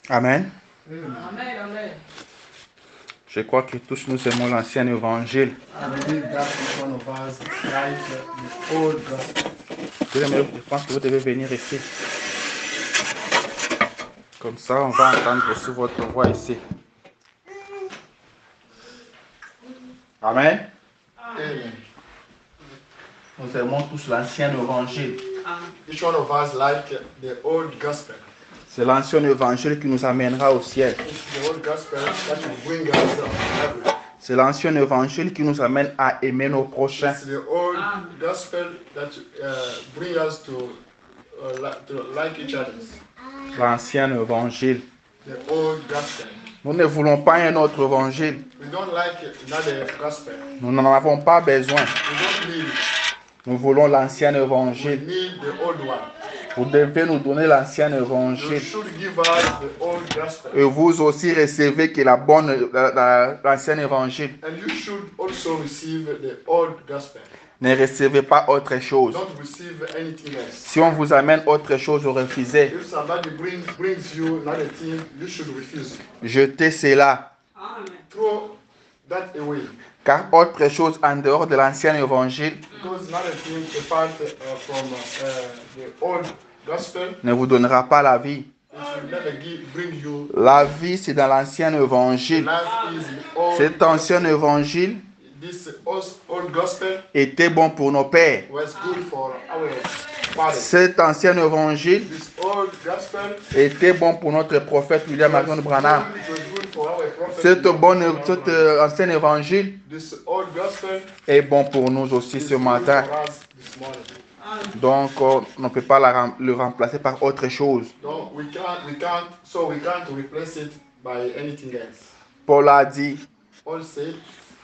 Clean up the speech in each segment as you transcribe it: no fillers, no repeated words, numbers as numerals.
Amen. Amen. Amen. Je crois que tous nous aimons l'ancien évangile. Je pense que vous devez venir ici. Comme ça, on va entendre aussi votre voix ici. Amen. Amen. Nous aimons tous l'ancien évangile. Each one of us like the old gospel. C'est l'ancien évangile qui nous amènera au ciel. It's the old gospel that will bring us to heaven. C'est l'ancien évangile qui nous amène à aimer nos prochains. It's the old gospel that bring us to like each other. L'ancien évangile. The old gospel. Nous ne voulons pas un autre évangile. We don't like another gospel. Nous n'en avons pas besoin. We don't need it. Nous voulons l'ancien We évangile. need the old one. Vous devez nous donner l'ancien You évangile. should give us the old gospel. Et vous aussi recevez que l'ancien évangile. And you should also receive the old gospel. Ne recevez pas autre chose. Don't receive anything else. Si on vous amène autre chose, vous refusez. If somebody brings you another thing, you should refuse. Jetez cela. Amen. Throw that away. Car autre chose en dehors de l'ancien évangile Because another thing apart from the old gospel, ne vous donnera pas la vie. it will never bring you. La vie, c'est dans l'ancien évangile. Life is the old. Cet ancien évangile This old gospel était bon pour nos pères. was good for our fathers. Cet ancien évangile This old gospel était bon pour notre prophète William Marion Branham. it was good for our prophet. Cet ancien évangile This old gospel est bon pour nous aussi is ce good matin. for us this morning. Donc, on ne peut pas le remplacer par autre chose. No, we can't replace it by anything else. Paul a dit, Paul said,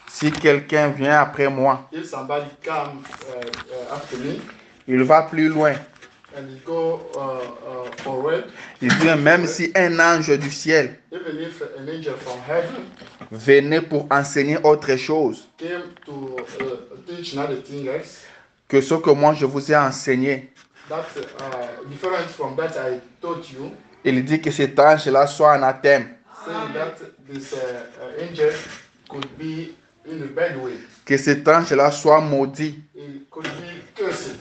si quelqu'un vient après moi, if somebody come after me il va plus loin. and he go forward, Il dit, même si un ange du ciel even if an angel from heaven venait pour enseigner autre chose came to teach another thing else, que ce que moi je vous ai enseigné, that's different from that I taught you, il dit que cet ange-là soit anathème, saying that this angel could be in a bad way. que cet ange-là soit maudit. It could be cursed.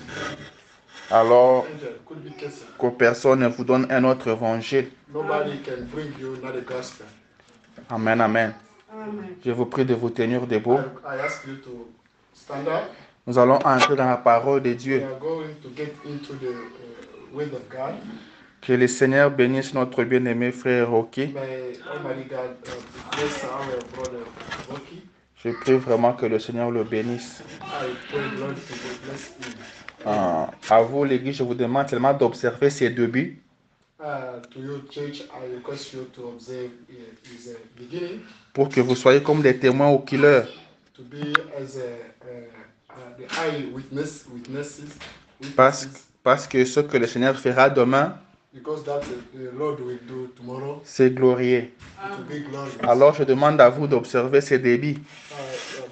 Alors Angel could be cursed. que personne ne vous donne un autre évangile. Nobody can bring you another gospel. Amen, amen. Amen. Je vous prie de vous tenir debout. I ask you to stand up. Nous allons entrer dans la parole de We Dieu. are going to get into the word of God. Que le Seigneur bénisse notre bien-aimé frère Rocky. May Almighty God bless our brother Rocky. Je prie vraiment que le Seigneur le bénisse. I pray Lord to bless him. À vous, l'Église, je vous demande seulement d'observer ses débuts To your church, I request you to observe his beginning, pour que vous soyez comme des témoins oculaires. to be as the eyewitnesses, Parce que ce que le Seigneur fera demain, because that the Lord will do tomorrow, c'est glorieux. to be glorious. Alors je demande à vous d'observer ses débuts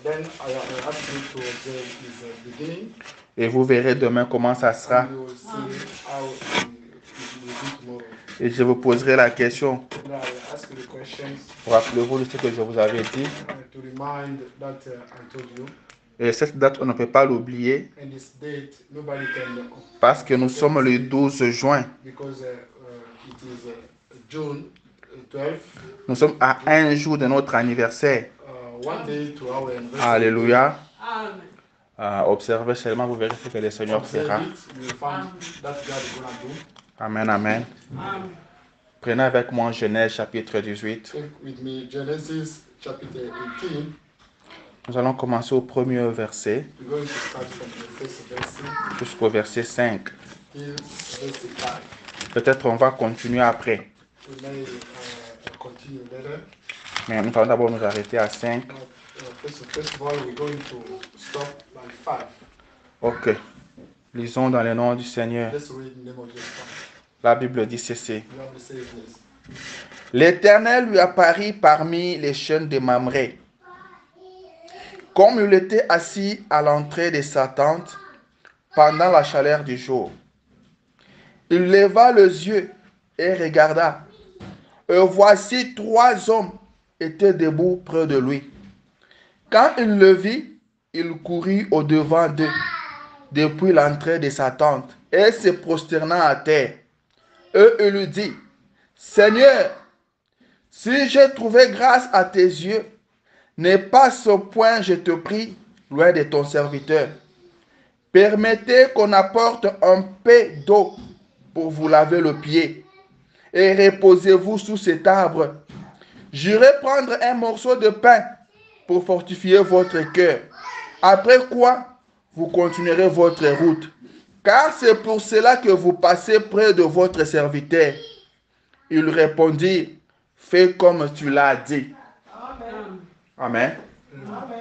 Then I ask you to observe his beginning, et vous verrez demain comment ça sera. and you will see how it will be tomorrow. Et je vous poserai la question. Now I ask you the questions Rappelez-vous de ce que je vous avais dit. to remind that I told you. Et cette date, on ne peut pas l'oublier And this date, nobody can, parce que nous sommes le 12 juin. because it is June 12th, Nous sommes à un jour de notre anniversaire. one day to our anniversary. Alléluia. Amen. Observez seulement, vous verrez ce que le Seigneur Observe fera. it, you will find that God is gonna do. Amen, amen. Amen. Prenez avec moi Genèse chapitre 18. Take with me Genesis chapter 18. Nous allons commencer au premier verset We're going to start from the first verse jusqu'au verset 5. till verse 5. Peut-être on va continuer après. We may continue later. Mais nous allons d'abord nous arrêter à 5. But first of all, we're going to stop by 5. Ok. Lisons dans le nom du Seigneur. Let's read the name of Jesus. La Bible dit ceci. You have to say this. L'Éternel lui apparut parmi les chênes de Mamré. Comme il était assis à l'entrée de sa tente pendant la chaleur du jour. Il leva les yeux et regarda. Et voici 3 hommes étaient debout près de lui. Quand il le vit, il courut au-devant d'eux depuis l'entrée de sa tente et se prosterna à terre. Et il lui dit, Seigneur, si j'ai trouvé grâce à tes yeux, n'aie pas ce point, je te prie, loin de ton serviteur. Permettez qu'on apporte un peu d'eau pour vous laver le pied et reposez-vous sous cet arbre. J'irai prendre un morceau de pain pour fortifier votre cœur. Après quoi, vous continuerez votre route. Car c'est pour cela que vous passez près de votre serviteur. Il répondit, fais comme tu l'as dit. Amen. Amen. Amen.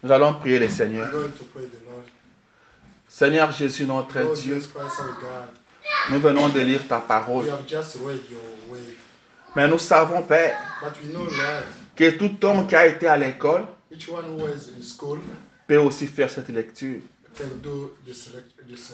Nous allons prier le Seigneur. We're going to pray the Lord. Seigneur Jésus, notre Lord Dieu, Jesus Christ, our God, nous venons de lire ta parole. we have just read your way, Mais nous savons, Père, but we know that que tout homme qui a été à l'école each one who is in school peut aussi faire cette lecture. can do this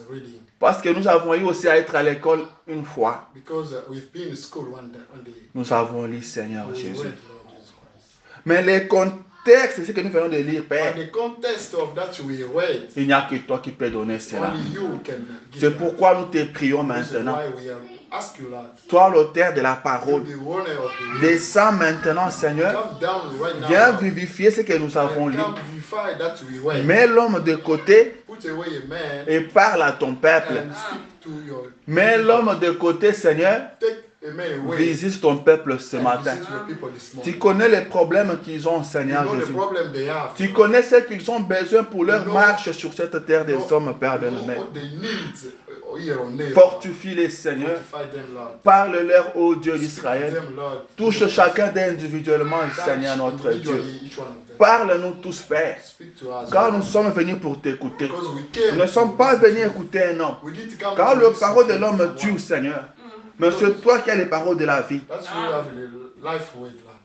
reading, Parce que nous avons eu aussi à être à l'école une fois. because we've been in school one day. Nous avons lu Seigneur We Jésus. read Lord Jesus Christ. Mais le contexte, c'est ce que nous venons de lire, Père. And the context of that we read, Il n'y a que toi qui peux donner cela. only you can give. C'est that. pourquoi nous te prions This is maintenant. why we ask you, Lord, Toi, l'auteur de la to parole, be warner of the word. descends maintenant, Seigneur. Come down right now. Viens vivifier ce que nous avons And lu. come vivify that we read. Mets l'homme de côté Put away a man et parle à ton peuple. and speak to your. Mets l'homme de côté, Seigneur. Take a man away. Visite ton peuple ce And matin. visit your people this Tu morning. connais les problèmes qu'ils ont, You Seigneur know the Jésus. problem they have. Tu connais ce qu'ils ont besoin pour leur marche sur cette terre des hommes, Père You know bien-aimé. what they need here on earth. Fortifie-les, Seigneur. Fortify them, Lord. Parle-leur, ô Dieu Speak to d'Israël. them, Lord. Touche chacun d'eux individuellement, Touch Seigneur notre Dieu. individually each one of them. Parle-nous tous, Père. Speak to us. Car Lord. nous sommes venus pour t'écouter. Because we came Nous ne sommes pas venus écouter un homme. We need to come Car to le listen parole de to l'homme someone. tue, Seigneur. Mais c'est toi qui as les paroles de la vie. That's why you have the life with, Lord.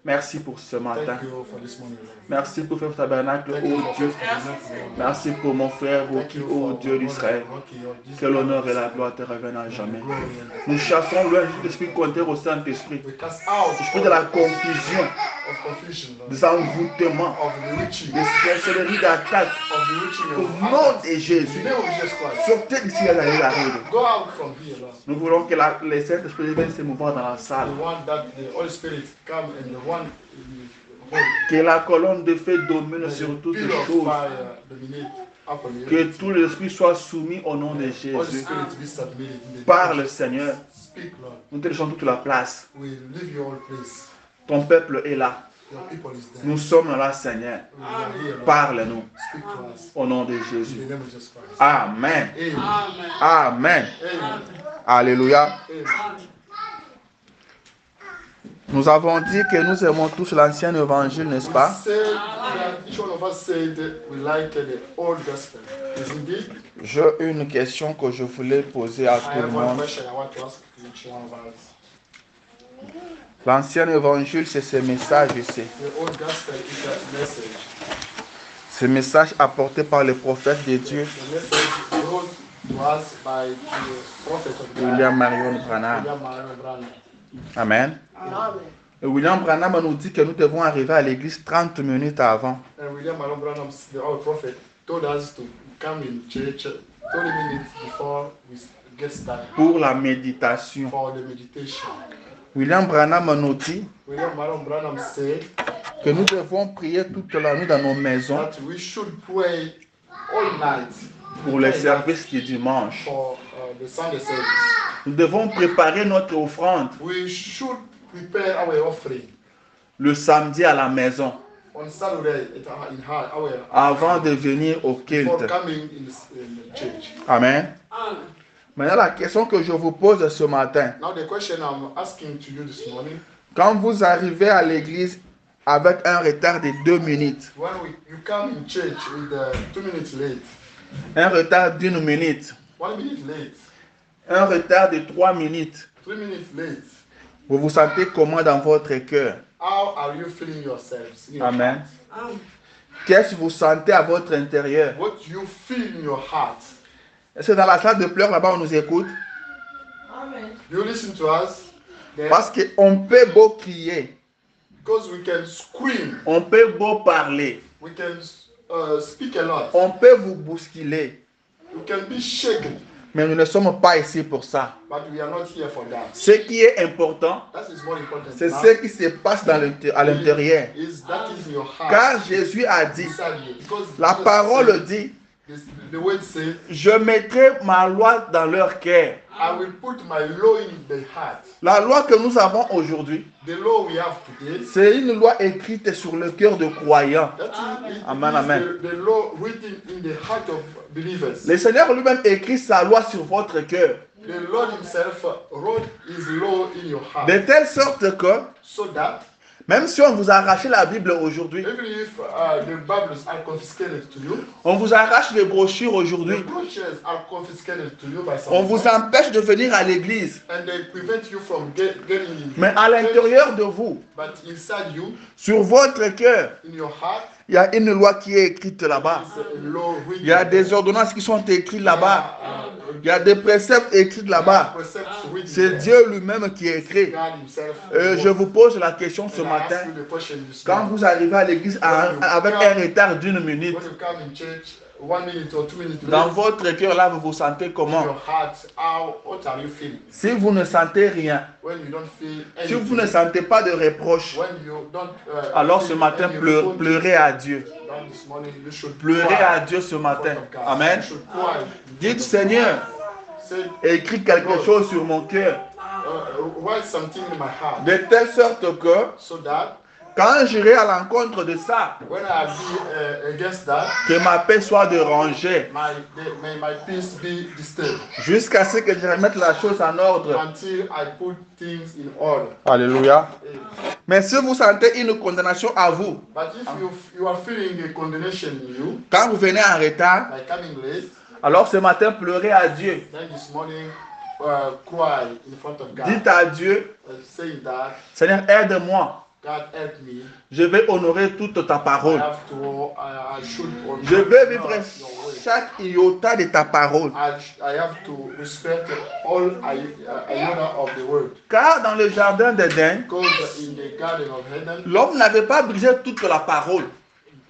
Merci pour ce matin. Thank you for this morning, Lord. Merci pour faire tabernacle, Thank you ô for Dieu. faithfulness, Lord. Merci pour mon frère, Thank you ô for Dieu d'Israël. Que l'honneur et la gloire te reviennent à jamais. Nous chassons loin l'esprit contraire au Saint-Esprit. We cast out L'esprit de la confusion, of confusion, Lord. des envoûtements, Of the witching, des sorcelleries d'attaque. of the witching Au of nom others. de In Jésus, the name of Jesus Christ. sortez d'ici les années arrivent. Go out from here, Lord. Nous voulons que le Saint-Esprit vienne se mouvoir dans la salle. The one that the Holy Spirit come and the one Que la colonne de feu domine sur toutes pillar les of choses. fire dominate upon you. Que tout l'esprit soit soumis au nom de Holy Jésus. Spirit be submitted in the Parle, Seigneur. Speak, Lord. Nous te laissons toute la place. We leave your place. Ton peuple est là. Your people is there. Nous sommes là, Seigneur. We are here, Lord. Parle-nous Speak to us. au nom de In Jésus. the name of Jesus Christ. Amen. Amen. Amen. Amen. Amen. Alléluia. Amen. Nous avons dit que nous aimons tous l'ancien évangile, n'est-ce We pas? said that each one of us said we like the old gospel. Is indeed. J'ai une question que je voulais poser à I tout le have one monde. question I want to ask to each one of us. L'ancien évangile, c'est ce message ici. The old gospel is that message. Ce message apporté par les prophètes de Dieu, The message brought to us by the prophet of God, William Marion Branham. William Marion Branham. Amen. Amen. Et William Branham nous dit que nous devons arriver à l'église 30 minutes avant. And William Marion Branham, our prophet, told us to come in church 30 minutes before we get started Pour la méditation. for the meditation. William Branham nous dit William Marion Branham said que nous devons prier toute la nuit dans nos maisons that we should pray all night pour les services du dimanche. for the Sunday service. Nous devons préparer notre offrande We should prepare our offering le samedi à la maison on Saturday our avant de venir au for culte. coming in the church. Amen. Amen. Maintenant, la question que je vous pose ce matin, Now the question I'm asking to you this morning, quand vous arrivez à l'église avec un retard de 2 minutes, when you come in church with 2 minutes late, un retard d'1 minute, 1 minute late, un retard de 3 minutes, 3 minutes late, vous vous sentez comment dans votre cœur? how are you feeling yourselves? In your Amen. heart? Amen. Qu'est-ce que vous sentez à votre intérieur? What you feel in your heart? Est-ce que dans la salle de pleurs là-bas on nous écoute? Amen. Do you listen to us? Then, Parce qu'on peut beau crier, because we can scream, on peut beau parler, we can speak a lot, on peut vous bousculer, we can be shaken, mais nous ne sommes pas ici pour ça. but we are not here for that. Ce qui est important, That is more important. c'est now. ce qui se passe à l'intérieur. Is that in your heart? Car Jésus a dit, Inside you. Because la Jesus parole said, dit, the word says, je mettrai ma loi dans leur cœur. I will put my law in the heart. La loi que nous avons aujourd'hui, The law we have today, c'est une loi écrite sur le cœur de croyants. that is Amen, amen. the law written in the heart of believers. Le Seigneur lui-même écrit sa loi sur votre cœur. The Lord himself wrote his law in your heart. De telle sorte que, So that même si on vous a arraché la Bible aujourd'hui, even if the Bibles are confiscated to you, on vous arrache les brochures aujourd'hui, the brochures are confiscated to you by on vous someone, empêche de venir à l'église, and they prevent you from getting in. mais à l'intérieur de vous, But inside you, sur votre cœur, in your heart, il y a une loi qui est écrite là-bas. is a law written. Il y a des ordonnances qui sont écrites là-bas. Il y a des préceptes écrits là-bas. Precepts written C'est there. Dieu lui-même qui écrit. God himself. Je vous pose la question ce And I ask matin. you the question this Quand morning. vous arrivez à l'église avec un retard d'une minute, When you come in church 1 minute or 2 minutes dans late, votre cœur là, vous vous sentez in comment? your heart, what are you feeling? Si vous ne sentez rien, When you don't feel si anything, vous ne sentez pas de reproche, when you don't alors ce feel matin, any reproach, pleurez à Dieu. then this morning you should Pleurez cry à Dieu ce in front matin. of God. Amen. You should cry. Dites, Seigneur, Say, écris quelque chose sur mon cœur, write something in my heart, de telle sorte que so that quand j'irai à l'encontre de ça, when I be against that, que ma paix soit dérangée, may my peace be disturbed jusqu'à ce que je remette la chose en ordre. until I put things in order. Alléluia. Amen. Mais si vous sentez une condamnation à vous, But if you are feeling a condemnation in you, quand vous venez en retard, like coming late, alors ce matin, pleurez à Dieu. then this morning cry in front of God, Dites à Dieu, saying that Seigneur, aide-moi. God help me. Je vais honorer toute ta I parole. have to. I should. Je vais vivre honor your way. chaque iota de ta parole. I have to respect all iota of the word. Car dans le jardin d'Éden, Because in the Garden of Eden, l'homme n'avait pas brisé toute la parole.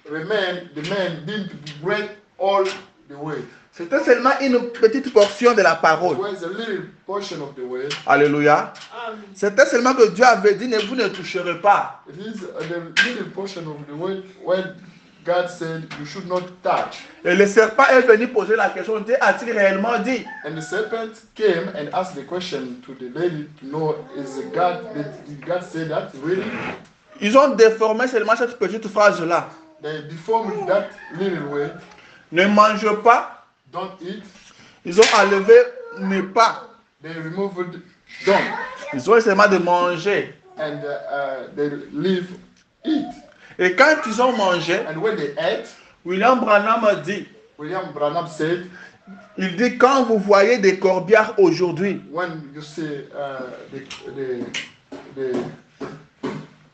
the man didn't break all the word. C'était seulement une petite portion de la It parole. was a little portion of the word. Alléluia. C'était seulement que Dieu avait dit, vous ne toucherez pas. It is the little portion of the word when God said you should not touch. Et le serpent est venu poser la question, a-t-il réellement dit? And the serpent came and asked the question to the lady to know, did God say that really? Ils ont déformé seulement cette petite phrase-là. They deformed that little word. Ne mange pas. Don't eat. Ils ont enlevé ne pas. They removed don't. Ils ont seulement de manger. And they leave eat. Et quand ils ont mangé, And when they ate, William Branham dit, William Branham said, il dit, quand vous voyez des corbières aujourd'hui, when you see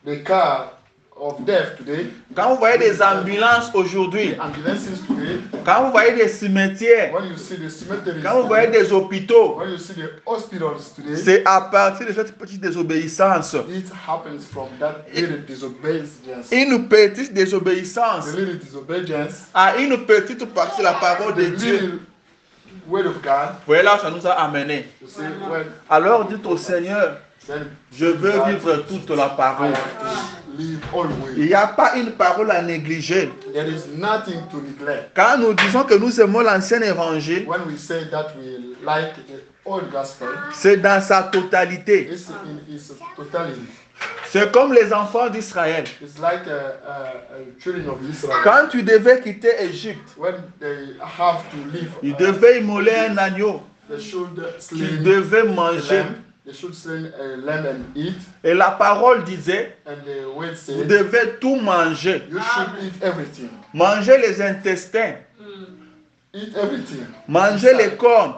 the car of death today, quand vous voyez des ambulances aujourd'hui, the ambulances today, quand vous voyez des cimetières, when you see the cemeteries quand vous voyez today, des hôpitaux, when you see the hospitals today, c'est à partir de cette petite désobéissance. it happens from that little disobedience. Une petite désobéissance The little disobedience, à une petite partie de la parole the de Dieu. little word of God. Voilà là où ça nous a amenés. You see, when Alors dites au Seigneur, then je veux vivre toute la I parole. have to live always. Il n'y a pas une parole à négliger. There is nothing to neglect. Quand nous disons que nous aimons l'ancien évangile, When we say that we like the old gospel, c'est dans sa totalité. it's in its totality. C'est comme les enfants d'Israël. It's like children of Israel. Quand tu devais quitter Égypte, When they have to leave, ils devaient immoler un agneau they should qu'ils slay devaient a manger. lamb. They should slay a lamb and eat. Et la parole disait, And the word vous said, devez tout manger. you should eat everything. Manger les intestins, Eat everything. manger les cornes,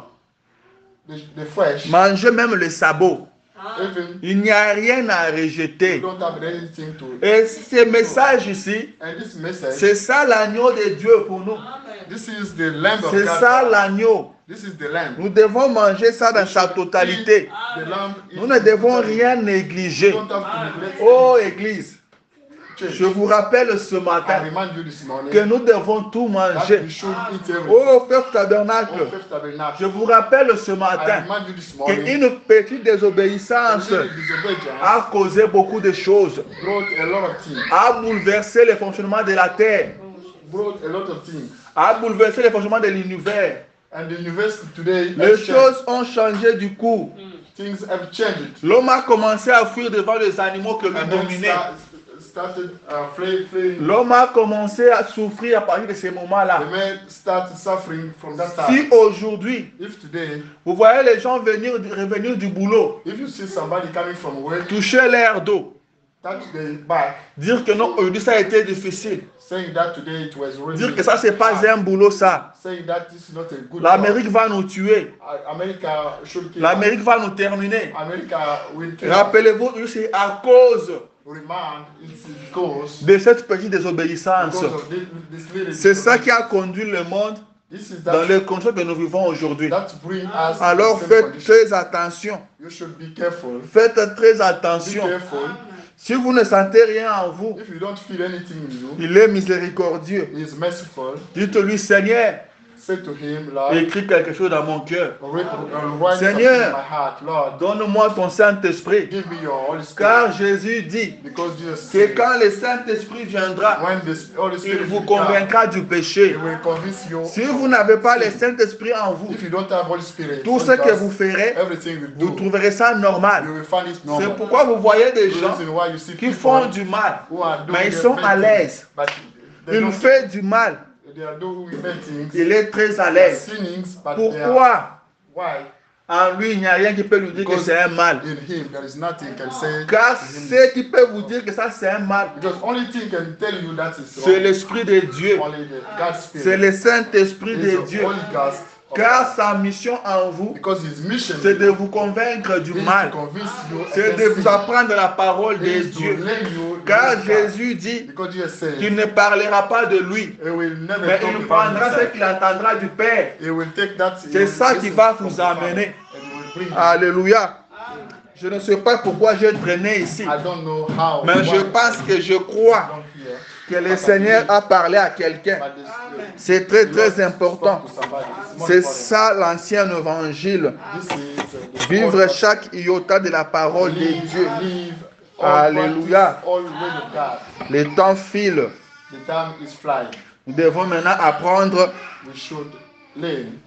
The flesh manger même le sabot. Even Il n'y a rien à you rejeter. don't have anything to. Et ce message ici, And this message, c'est ça l'agneau de Dieu pour nous. this is the Lamb of C'est God. ça l'agneau. This is the Lamb. Nous devons manger ça dans sa totalité. The Lamb is Nous ne devons totally- rien You négliger. don't have to neglect Oh Église, church. je vous rappelle ce I matin remind you this morning que nous devons tout that manger. you should eat everything. Oh Frère Oh, Tabernacle, Fifth Tabernacle. je vous rappelle ce I matin remind you this morning qu'une petite désobéissance that disobedience a causé beaucoup de choses, brought a lot of things. a bouleversé le fonctionnement de la terre, Brought a lot of things. a bouleversé le fonctionnement de l'univers. And the university today, Les choses ont changé du coup. things have changed. L'homme a commencé à fuir devant les animaux que lui And then dominaient. started fleeing. L'homme a commencé à souffrir à partir de ces moments-là. The man started suffering from that time. Si aujourd'hui, If today, vous voyez les gens revenir du boulot, if you see somebody coming from work, toucher l'air d'eau, touch the back, dire que non, aujourd'hui ça a été difficile, saying that today it was really dire que ça c'est pas un boulot ça. saying that this is not a good L'Amérique va nous tuer, America should kill l'Amérique va nous terminer. America will kill Rappelez-vous, c'est à cause remand it's because de cette petite désobéissance. of this little C'est ça qui a conduit le monde this is dans that les conditions que nous vivons aujourd'hui. that bring us Alors to the same faites condition. très attention. You should be careful. Faites très Be attention. careful. Si vous ne sentez rien en vous, If you don't feel anything in you, il est miséricordieux. he is merciful. Dites-lui, Seigneur, Say to him, Lord, écris quelque chose dans mon cœur. write something Seigneur, in my heart, Lord, donne-moi ton Saint-Esprit. give me your Holy Spirit. Car Jésus dit Because Jesus que said, quand le Saint-Esprit viendra, when the Holy il Spirit vous will come, convaincra du he péché. will convince you. Si vous n'avez pas le Saint-Esprit en vous, If you don't have Holy Spirit, tout ce que vous ferez, everything you vous do, trouverez ça you normal. will find it C'est normal. pourquoi vous voyez des The gens reason why you see qui people font du mal, who are doing mais ils the sont bad à things, l'aise. but they Ils don't- font du mal, they are doing bad things. il est très à They are l'aise. sinning, but they are, Pourquoi? why? En lui, il n'y a rien qui peut lui dire que Because c'est un mal. in him there is nothing can say. Car to him. ce qui peut vous dire que ça c'est un mal, Because only thing can tell you that is c'est wrong. l'Esprit de Dieu. Only the God's Spirit. C'est le Saint-Esprit It's de the Dieu. Holy Ghost of Car God. sa mission en vous, Because his mission c'est de vous convaincre du is mal. to convince you C'est de against vous sin. apprendre la parole de Is to Dieu. learn you the Car word of God. Jésus dit Because Jesus said, qu'il ne parlera pas de lui, he will never mais talk il about prendra ce himself. qu'il entendra du Père. He will take that. he C'est will ça qui listen va from vous the Father, amener. and he will bring you. Alléluia. Je ne sais pas pourquoi j'ai traîné ici, I don't know how. mais je pense que je crois que le Seigneur a parlé à quelqu'un. C'est très très important. C'est ça l'ancien évangile. Vivre chaque iota de la parole de Dieu. Alléluia. Le temps file. The time is flying. Nous devons maintenant apprendre We should learn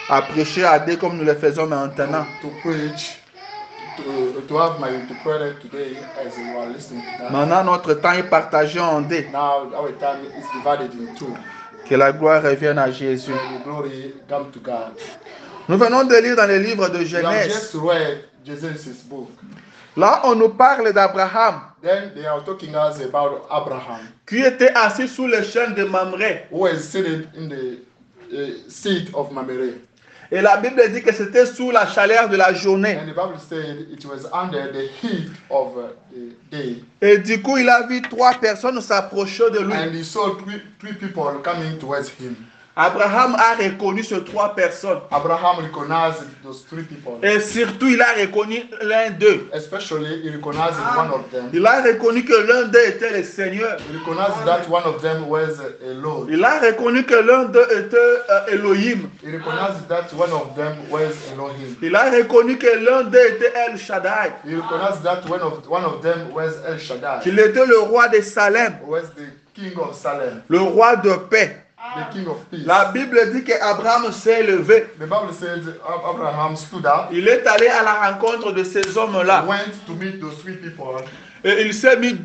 à prêcher à Dieu comme nous le faisons maintenant. to preach, to have my prayer today as you are listening to that. Maintenant, notre temps est partagé en deux. Now our time is divided in two. Que la gloire revienne à Jésus. And the glory come to God. Nous venons de lire dans le livre de We have Genèse. just read Genesis book. Là, on nous parle d'Abraham Then they are talking us about Abraham, qui était assis sous le chêne de Mamré. who was seated in the seat of Mamre. Et la Bible dit que c'était sous la chaleur de la journée. And the Bible said it was under the heat of the day. Et du coup, il a vu trois personnes s'approcher de lui. And he saw three people coming towards him. Abraham a reconnu ces trois personnes. Abraham recognized those three people. Et surtout, il a reconnu l'un d'eux. Especially, he recognized one of them. Il a reconnu que l'un d'eux était le Seigneur. He recognized that one of them was a Lord. Il a reconnu que l'un d'eux était Elohim. He recognized that one of them was Elohim. Il a reconnu que l'un d'eux était El Shaddai. He recognized that one of them was El Shaddai. Qu'il était le roi de Salem, Was the king of Salem, le roi de paix. the king of peace. La Bible dit qu'Abraham s'est levé. The Bible says Abraham stood up, Il est allé à la rencontre de ces hommes-là. went to meet those three people, Et il s'est mis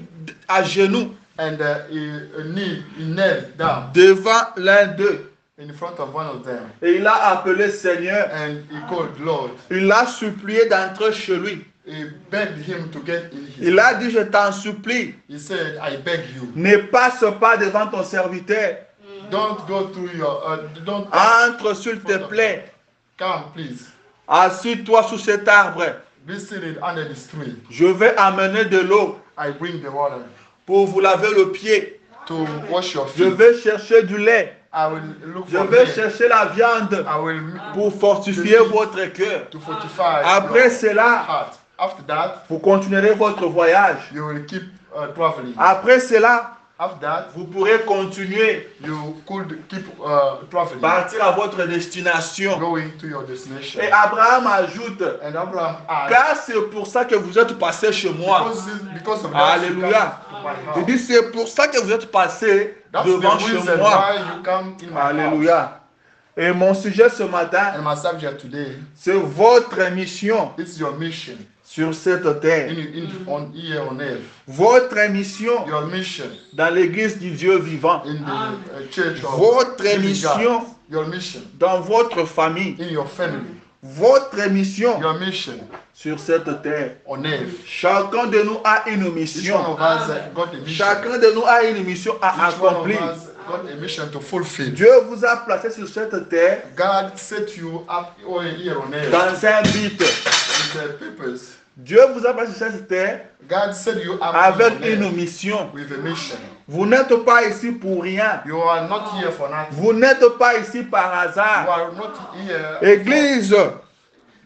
à genoux and he knelt down devant l'un d'eux. in front of one of them, Et il a appelé Seigneur. and he called Lord. Il a supplié d'entrer chez lui. He begged him to get in his. Il a dit, je t'en supplie, He said, I beg you, ne passe pas devant ton serviteur. don't go through your, don't Entre s'il te plaît. come, please. Assis-toi sous cet arbre. Listen it under this tree. Je vais amener de l'eau I bring the water pour vous laver le pied. to wash your Je feet. vais chercher du lait. I will look Je for vais milk. chercher la viande I will pour fortifier votre cœur. to fortify Après your cela, heart. After that, vous continuerez votre voyage. you will keep traveling. Après cela, After that, vous pourrez continuer, you could keep traveling, partir à votre destination. going to your destination. Et Abraham ajoute, And Abraham asked, car c'est pour ça que vous êtes passé chez moi. because of that, you come Alléluia. to my Il house. dit, c'est pour ça que vous êtes passé That's devant the chez reason moi. why you come in my house. Alléluia. Et mon sujet ce matin, And my subject today c'est votre mission is your mission sur cette terre. on here on earth. Votre mission Your mission dans l'église du Dieu vivant. in the church of Votre living mission God. Your mission dans votre famille. in your family. Votre mission Your mission sur cette terre. on earth. Chacun de nous a une Each one mission. of us got a mission. Chacun de nous a une mission à Each one of accomplir. us got a mission to fulfill. Dieu vous a placé sur cette terre God set you up here on earth dans un but. with the purpose. Dieu vous a placé sur cette terre God set you up avec here on une earth mission. with a mission. Vous n'êtes pas ici pour rien. You are not here for nothing. Vous n'êtes pas ici par You hasard. are not here. Église,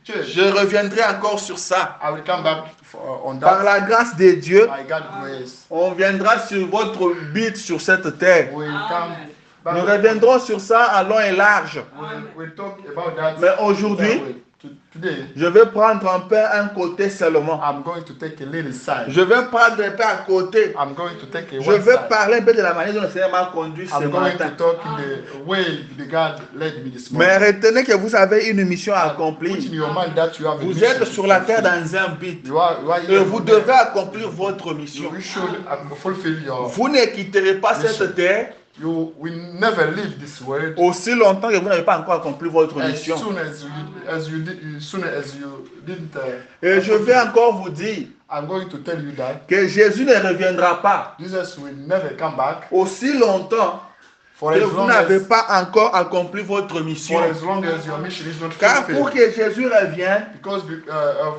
Church. je reviendrai encore sur ça. I will come back on Par that. la grâce de Dieu, By God's grace, on viendra sur votre but sur cette terre. we will come back. Nous reviendrons sur ça à long et large. We'll talk about that. Mais aujourd'hui, Today, je vais prendre un peu un côté seulement. I'm going to take a little side. Je vais prendre un peu à côté. I'm going to take a Je one vais side. parler un peu de la manière dont le Seigneur m'a conduit ce I'm going to matin. talk in the way the God led me this Mais morning. retenez que vous avez une mission à Put in accomplir. your mind that you have a Vous mission êtes to sur la terre fulfill. dans un but. You are Et here vous on devez earth. accomplir votre mission. You should fulfill your. Vous ne quitterez pas cette terre You will never leave this world aussi longtemps que vous n'avez pas encore accompli votre as mission. soon as you didn't. Et je vais encore vous dire I'm going to tell you that que Jésus ne reviendra pas Jesus will never come back aussi longtemps for que as vous long n'avez as, pas encore accompli votre mission. your mission is not Car pour fulfilled. que Jésus revienne, Because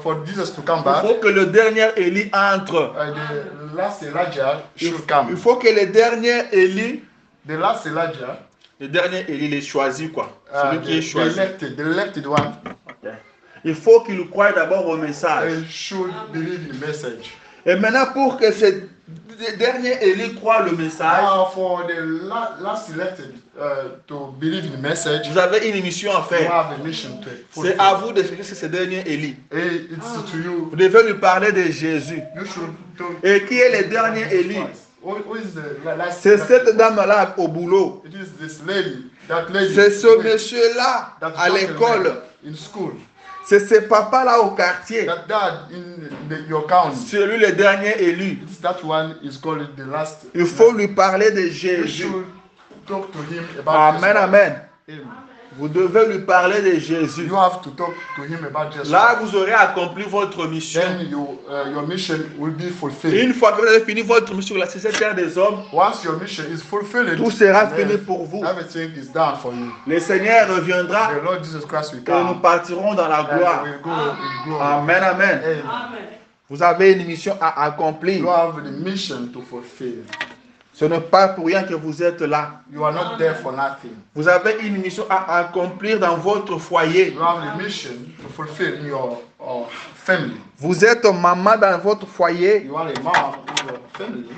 for Jesus to come il back, faut que le dernier Élie entre. the last Elijah should come. Il faut que le dernier Élie, The last Elijah, le dernier Élie, il est choisi quoi. Celui qui est the choisi. elected one, Il faut qu'il croie d'abord au message. they should believe in the message. Et maintenant, pour que ce dernier Élie croie le message, Now, for the last elected to believe in the message, vous avez une mission à you faire. have a mission to C'est fulfill. à vous de chercher ce dernier Élie. Hey, it's to you. Vous devez lui parler de Jésus. You should talk. Et qui est le dernier Élie? Who is the last? C'est cette dame-là au boulot. It is this lady. That lady. C'est ce monsieur-là that à gentleman l'école. in school. C'est ce papa-là au quartier. That dad in your county. C'est lui le dernier élu. It's that one is called the last. Il faut lui parler de You Jésus. should talk to him about Amen, Jesus. amen. Amen. Vous devez lui parler de Jésus. You have to talk to him about Jesus. Là, vous aurez accompli votre mission. Then your mission will be fulfilled. Une fois que vous avez fini votre mission sur cette terre des hommes, Once your mission is fulfilled, tout sera then fini pour vous. everything is done for you. Le Seigneur reviendra The Lord Jesus Christ will et nous come. partirons dans la And gloire. we'll go in glory. Amen, amen. Amen. Amen. Vous avez une mission à You accomplir. have the mission to fulfill. Ce n'est pas pour rien que vous êtes là. You are not there for nothing. Vous avez une mission à accomplir dans votre foyer. You have the mission to fulfill in your family. Vous êtes maman dans votre foyer. You are a mom in your family.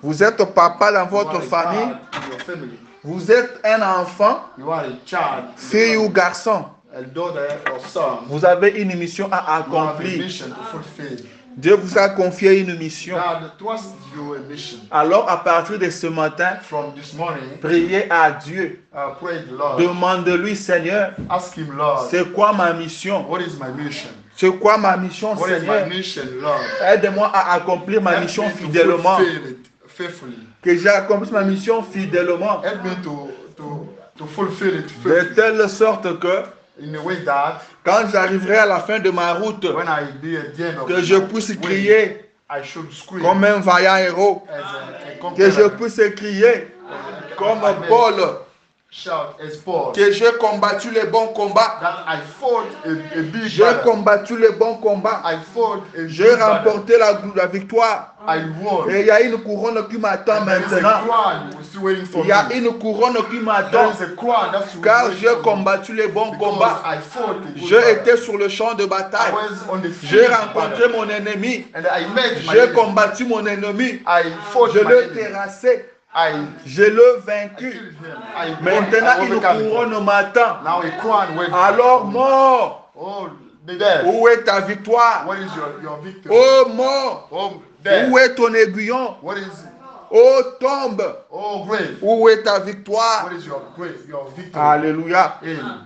Vous êtes papa dans You are votre a famille. dad in your family. Vous êtes un enfant, You are a child, fille ou garçon. a daughter or son. Vous avez une mission à You have a accomplir. mission to fulfill. Dieu vous a confié une mission. God trusts you a mission. Alors à partir de ce matin, From this morning, priez à Dieu. pray the Lord. Demandez-lui, Seigneur, Ask him, Lord, c'est quoi ma mission? what is my mission? C'est quoi ma mission, What is my Seigneur? mission, Lord? Aide-moi à accomplir ma Help mission me to fidèlement. fulfill it faithfully. Que j'accomplisse ma mission fidèlement. Help me to fulfill it De faithfully. telle sorte que In a way that quand j'arriverai à la fin de ma route, when I be at the end of que je puisse way, crier I should scream comme un vaillant héros. as a Que je conqueror. puisse crier comme I may Paul shout a sport. que j'ai combattu les bons combats. That I fought a big J'ai battle. combattu les bons combats. I fought a J'ai big battle. remporté la victoire. I won. Et il y a une couronne qui m'attend And there is a maintenant. crown still waiting for Il y a me. une couronne qui There m'attend. is a crown that's Car waiting j'ai for me. combattu les bons Because combats. I fought a good J'ai battle. été sur le champ de I bataille. was on the J'ai field of rencontré battle. mon ennemi. And I met my J'ai enemy. combattu mon ennemi. I fought Je my l'ai enemy. terrassé. I Je l'ai killed vaincu. him. I won. Maintenant, I une overcame him. couronne m'attend. Now a crown waiting. Alors, for me. mort, Oh, the death. où est ta victoire? What is your victory? Oh, mort, Oh, death. où est ton aiguillon? What is Oh, tombe, oh grave? où est ta victoire? What is your grave? Your victory? Alléluia. Amen.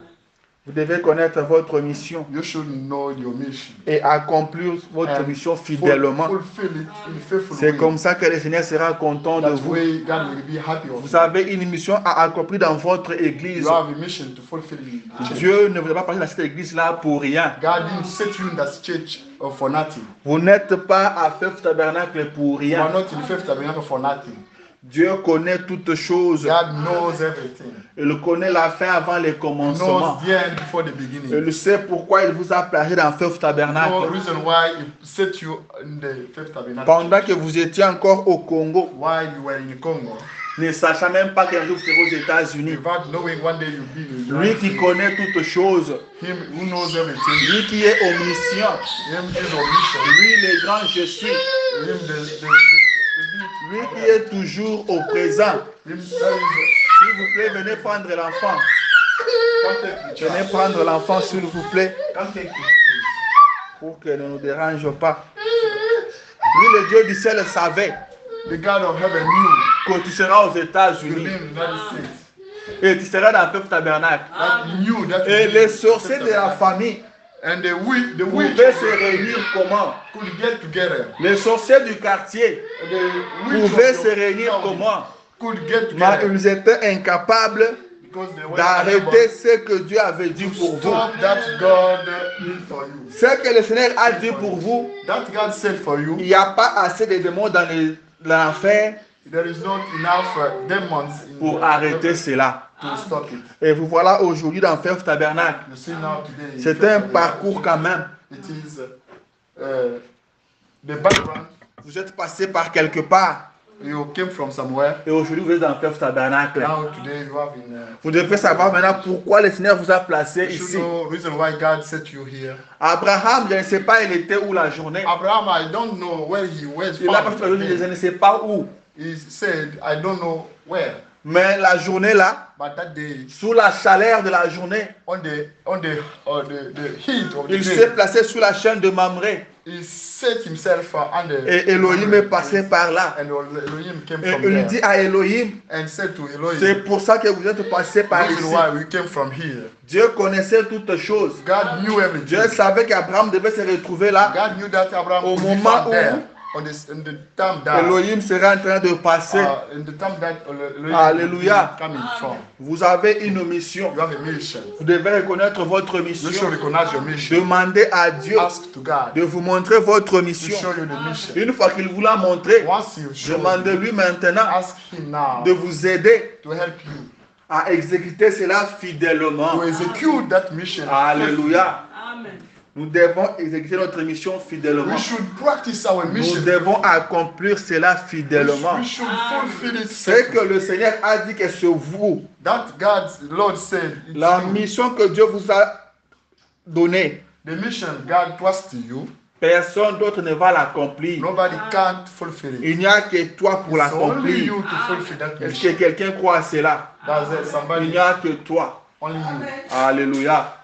Vous devez connaître votre mission You should know your mission. et accomplir votre And mission fidèlement. Fulfill it in a faithful C'est way. comme ça que le Seigneur sera content de That vous. way God will be happy of Vous you. avez une mission à accomplir dans votre église. You have a mission to fulfill in the church. Dieu ne vous a pas placé dans cette église-là pour rien. God didn't set you in that church for nothing. Vous n'êtes pas à Fève Tabernacle pour You are rien. not in Faith Tabernacle for nothing. Dieu connaît toutes choses. God knows everything. Il connaît la fin avant les He commencements. knows the end before the beginning. Il sait pourquoi il vous a placé dans Fève No Tabernacle. reason why He set you in the Faith Tabernacle. Pendant que vous étiez encore au Congo, While you were in Congo, ne sachant même pas qu'un jour vous serez aux États-Unis. without knowing one day you'll be in the Lui United qui States. connaît toutes choses, Him who knows everything. lui qui est omniscient, Him is omniscient. lui le grand je suis, Him the lui qui est toujours au présent. Him that is S'il vous plaît, venez prendre l'enfant. come take the Venez child. prendre l'enfant, s'il vous plaît, Come take it. pour qu'elle ne nous dérange pas. Lui, le Dieu du ciel, savait The God of heaven knew que tu seras aux you États-Unis live in the United States. et tu seras dans le peuple tabernacle. That he knew that Et you les live in sorciers the de la tabernacle. famille And the witch pouvaient se réunir comment? could get together. Les sorciers du quartier The witch pouvaient of se your réunir family comment? could get Mais together ils étaient incapables because they were d'arrêter unable ce que Dieu avait dit to pour vous. stop that God did for you. Ce que le Seigneur a dit pour vous, That God said for you, il n'y a pas assez de démons dans l'enfer there is not enough demons in pour arrêter cela. to stop it. Et vous voilà aujourd'hui dans Fève Tabernacle. You see now today. in C'est faith un that parcours quand même. It is the background. Vous êtes passé par quelque part. You came from somewhere. Et aujourd'hui, vous êtes dans Fève Tabernacle. Now today you have in. Vous devez savoir maintenant pourquoi le Seigneur vous a placé You should ici. know reason why God set you here. Abraham, je ne sais pas, il était où la journée. Abraham, I don't know where he was Il a pas found. fait je ne sais pas où. He said, I don't know where. Mais la journée là, But that day, sous la chaleur de la journée, the heat of the il s'est day, placé sous la chaîne de Mamré. he set himself under. Et Elohim est passé par là. And Elohim came Et from il there dit à Elohim, and said to c'est Elohim, pour ça que vous êtes passé par this is ici. why we came from here. Dieu connaissait toutes choses. God knew everything. Dieu savait qu'Abraham devait se retrouver là. God knew that Abraham Au would be moment found où there. In the time that Elohim sera en train de passer. in the time that Elohim Alléluia. would be coming from. Vous avez une mission. You have a mission. Vous devez reconnaître votre You mission. should recognize your mission. Demandez à Dieu Ask to God de vous montrer votre to mission. show you the mission. Une fois qu'il vous l'a montré, Once you show demandez-lui maintenant ask him now de vous aider to help you à exécuter cela to fidèlement. execute that mission. Alléluia. Amen. Nous devons exécuter notre mission fidèlement. We should practice our Nous mission. devons accomplir cela fidèlement. We should fulfill it. C'est que le Seigneur a dit que c'est vous. That God's Lord said, it's La you. mission que Dieu vous a donnée, The mission God trusts you. personne d'autre ne va l'accomplir. Nobody can't fulfill it. Il n'y a que toi pour It's only l'accomplir. you to fulfill that Est-ce que mission. quelqu'un croit à cela? That's it. Il Somebody, n'y a que toi. only you. Alléluia.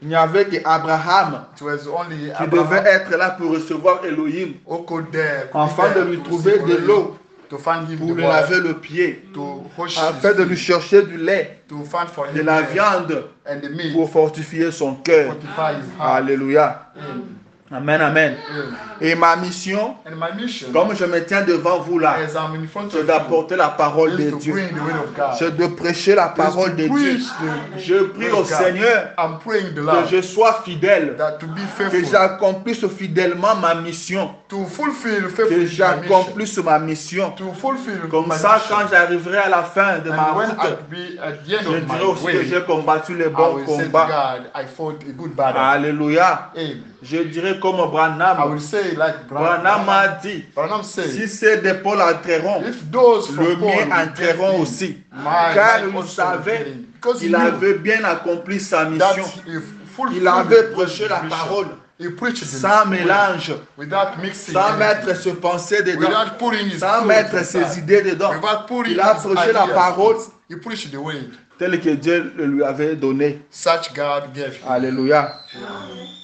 Il n'y avait qu'Abraham It was only qui devait Abraham être là pour recevoir Elohim, who could there, afin de lui trouver de l'eau, to find him pour the lui water, laver le pied, to wash afin de lui his feet, chercher du lait, to find for de him la the- viande, and the meat, pour fortifier son cœur. fortify his heart. Alléluia. Amen. Amen, amen. Amen. Et ma mission, And my mission, comme je me tiens devant vous là, as I'm in front c'est of d'apporter la parole you, de is to Dieu. bring the word of God. C'est de prêcher la parole de Dieu. preach Je prie word au of God. Seigneur I'm praying the que Lord je sois fidèle, that to be que faithful, j'accomplisse fidèlement ma mission, to fulfill que faithfully my mission, j'accomplisse ma mission. to fulfill Comme my ça, mission. quand j'arriverai à la fin de ma And when route, I be at the end je of my dirai aussi que way, j'ai combattu les I bons will say to combats. God, I fought a good battle. Alléluia. Amen. Je dirai comme I Branham. will say like Branham a dit, Branham said, si ces des Paul entreront, if those from le Paul mien will get entreront in, aussi. my Car life il also will savait get in. Because he qu'il knew avait bien accompli sa that mission. if fulfilled Il avait his prêché la mission, parole he preached sans the mélange, word without mixing sans mettre anything, ses pensées dedans, without putting his sans thoughts mettre ses inside, idées dedans. without putting Il a his prêché la ideas. parole He preached the word. telle que Dieu le lui avait donnée. Such God gave him. Alléluia.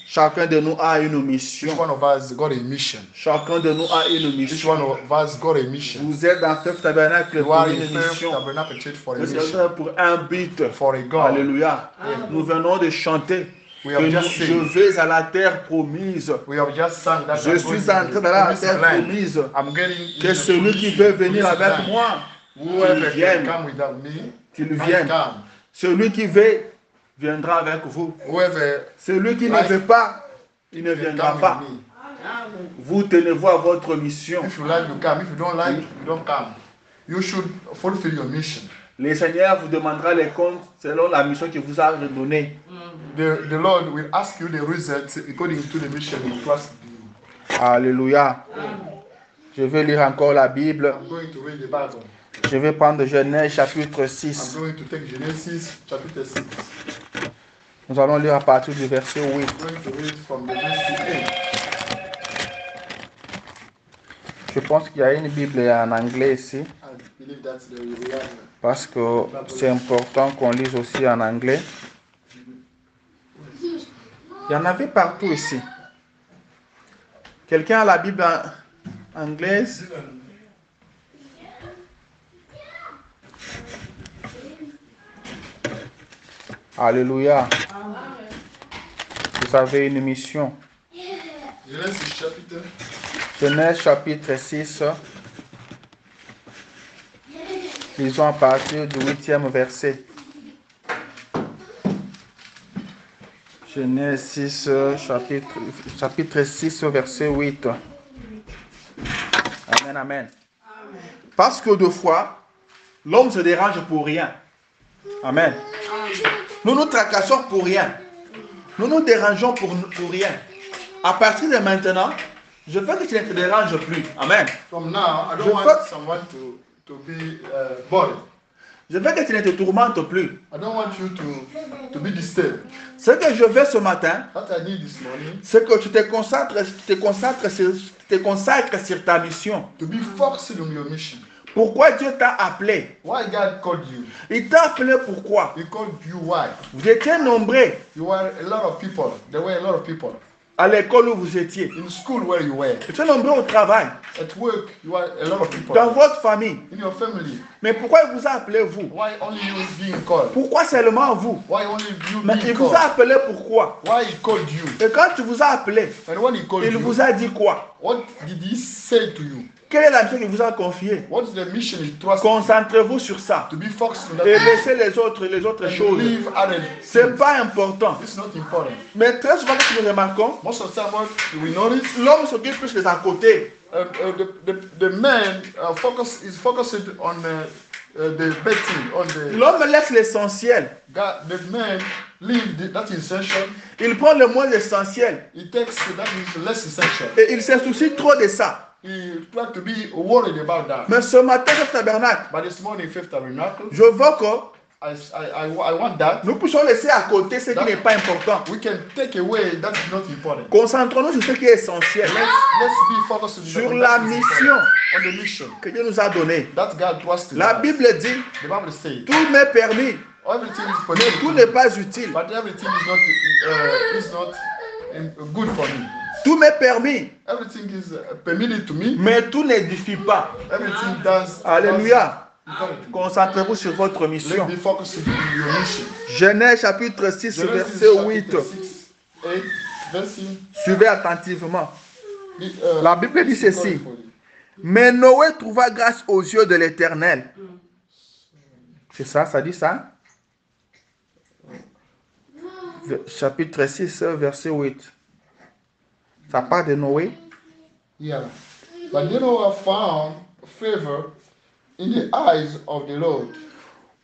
Chacun de nous a une Each mission. one of us got a mission. Chacun de nous a une Each mission. one of us got a mission. Vous êtes dans ce tabernacle You pour are une in Faith mission. Tabernacle Church for a Le mission, Seigneur pour un but. for a goal. Alléluia. Nous venons de chanter We que have just je seen. vais à la terre promise. We have just sung that Je I'm suis going en to train the d'aller à la promised terre land. promise. I'm getting Que in the celui qui veut venir promised avec land. moi, Whoever qu'il can vienne. come without me, Qu'il can vienne. come. Celui qui veut viendra avec vous. Whoever Celui qui ne Like- veut pas, il ne can viendra come pas. with me. Vous tenez-vous à votre mission. If you like, you come. If you don't like, you don't come. You should fulfill your mission. Le Seigneur vous demandera les comptes selon la mission qu'il vous a donnée. The Lord will ask you the results according to the mission He trusts you. Alléluia. Je vais lire encore la Bible. I'm going to read the Bible. Je vais prendre Genèse chapitre I'm 6. going to take Genesis chapter 6. Nous allons lire à partir du verset 8. I'm going to read from the verse 8. Je pense qu'il y a une Bible en anglais ici, I believe that's the reality. parce que c'est important qu'on lise aussi en anglais. Il y en avait partout ici. Quelqu'un a la Bible en anglaise? Alléluia. Vous avez une mission. Genesis chapter Genèse chapitre 6. Lisons à partir du 8e verset. Genèse 6, chapitre 6, verset 8. Amen, amen. Parce que deux fois, l'homme se dérange pour rien. Amen. Nous nous tracassons pour rien. Nous nous dérangeons pour rien. À partir de maintenant, je veux que tu ne te déranges plus. Amen. From now, I Je don't want veux- someone to be bothered. Je veux que tu ne te tourmentes plus. I don't want you to be disturbed. Ce que je veux ce matin, What I need this morning, c'est que tu te consacres sur ta mission. to be focused on your mission. Pourquoi Dieu t'a appelé? Why God called you? Il t'a appelé pourquoi? He called you why? Vous étiez nombreux You were a lot of people. There were a lot of people. à l'école où vous étiez. In school where you were. Vous étiez nombreux au travail, At work, you were a lot of people. dans votre famille. In your family. Mais pourquoi il vous a appelé vous? Why only you being called? Pourquoi seulement vous? Why only you Mais being il vous called? a appelé pourquoi? Why he called you? Et quand il vous a appelé, And when he called il you, vous a dit quoi? what did he say to you? Quelle est la mission qu'il vous a confiée? What's the mission he trusted? Concentrez-vous sur ça. To be focused on that Et mission. laissez les autres And choses. leave other C'est things. pas important. It's not important. Mais très souvent, quand nous remarquons, Most of the time, what we notice, l'homme s'occupe plus des à côté. the man is focused on the betting, on the L'homme laisse l'essentiel. God. The man leave that essential. Il prend le moins essentiel. He takes that is less essential. Et il se soucie trop de ça. He try to be worried about that. Mais ce matin, ce tabernacle, But this morning, Fifth Tabernacle, je veux que I want that. nous puissions laisser à côté ce qui n'est pas important. We can take away that is not important. Concentrons-nous sur ce qui est essentiel. Let's be focused Sur on la that is mission important. On the mission que Dieu nous a donnée. that God trusted La us. Bible dit, The Bible says tout m'est permis, everything is mais permitted, tout n'est pas utile. but everything is not good for me. Tout m'est permis, Everything is permitted to me. mais tout n'édifie pas. Everything does. Alléluia. does- Concentrez-vous sur votre Let's mission. be focused on your mission. Genèse chapitre 6, Genesis verset chapter 8. 6, 8. Verse. Suivez attentivement. The, La Bible dit ceci. Mais Noé trouva grâce aux yeux de l'Éternel. C'est ça, ça dit ça? Chapitre 6, verset 8. Ça parle de Noé. Yeah. But Noah found favor in the eyes of the Lord.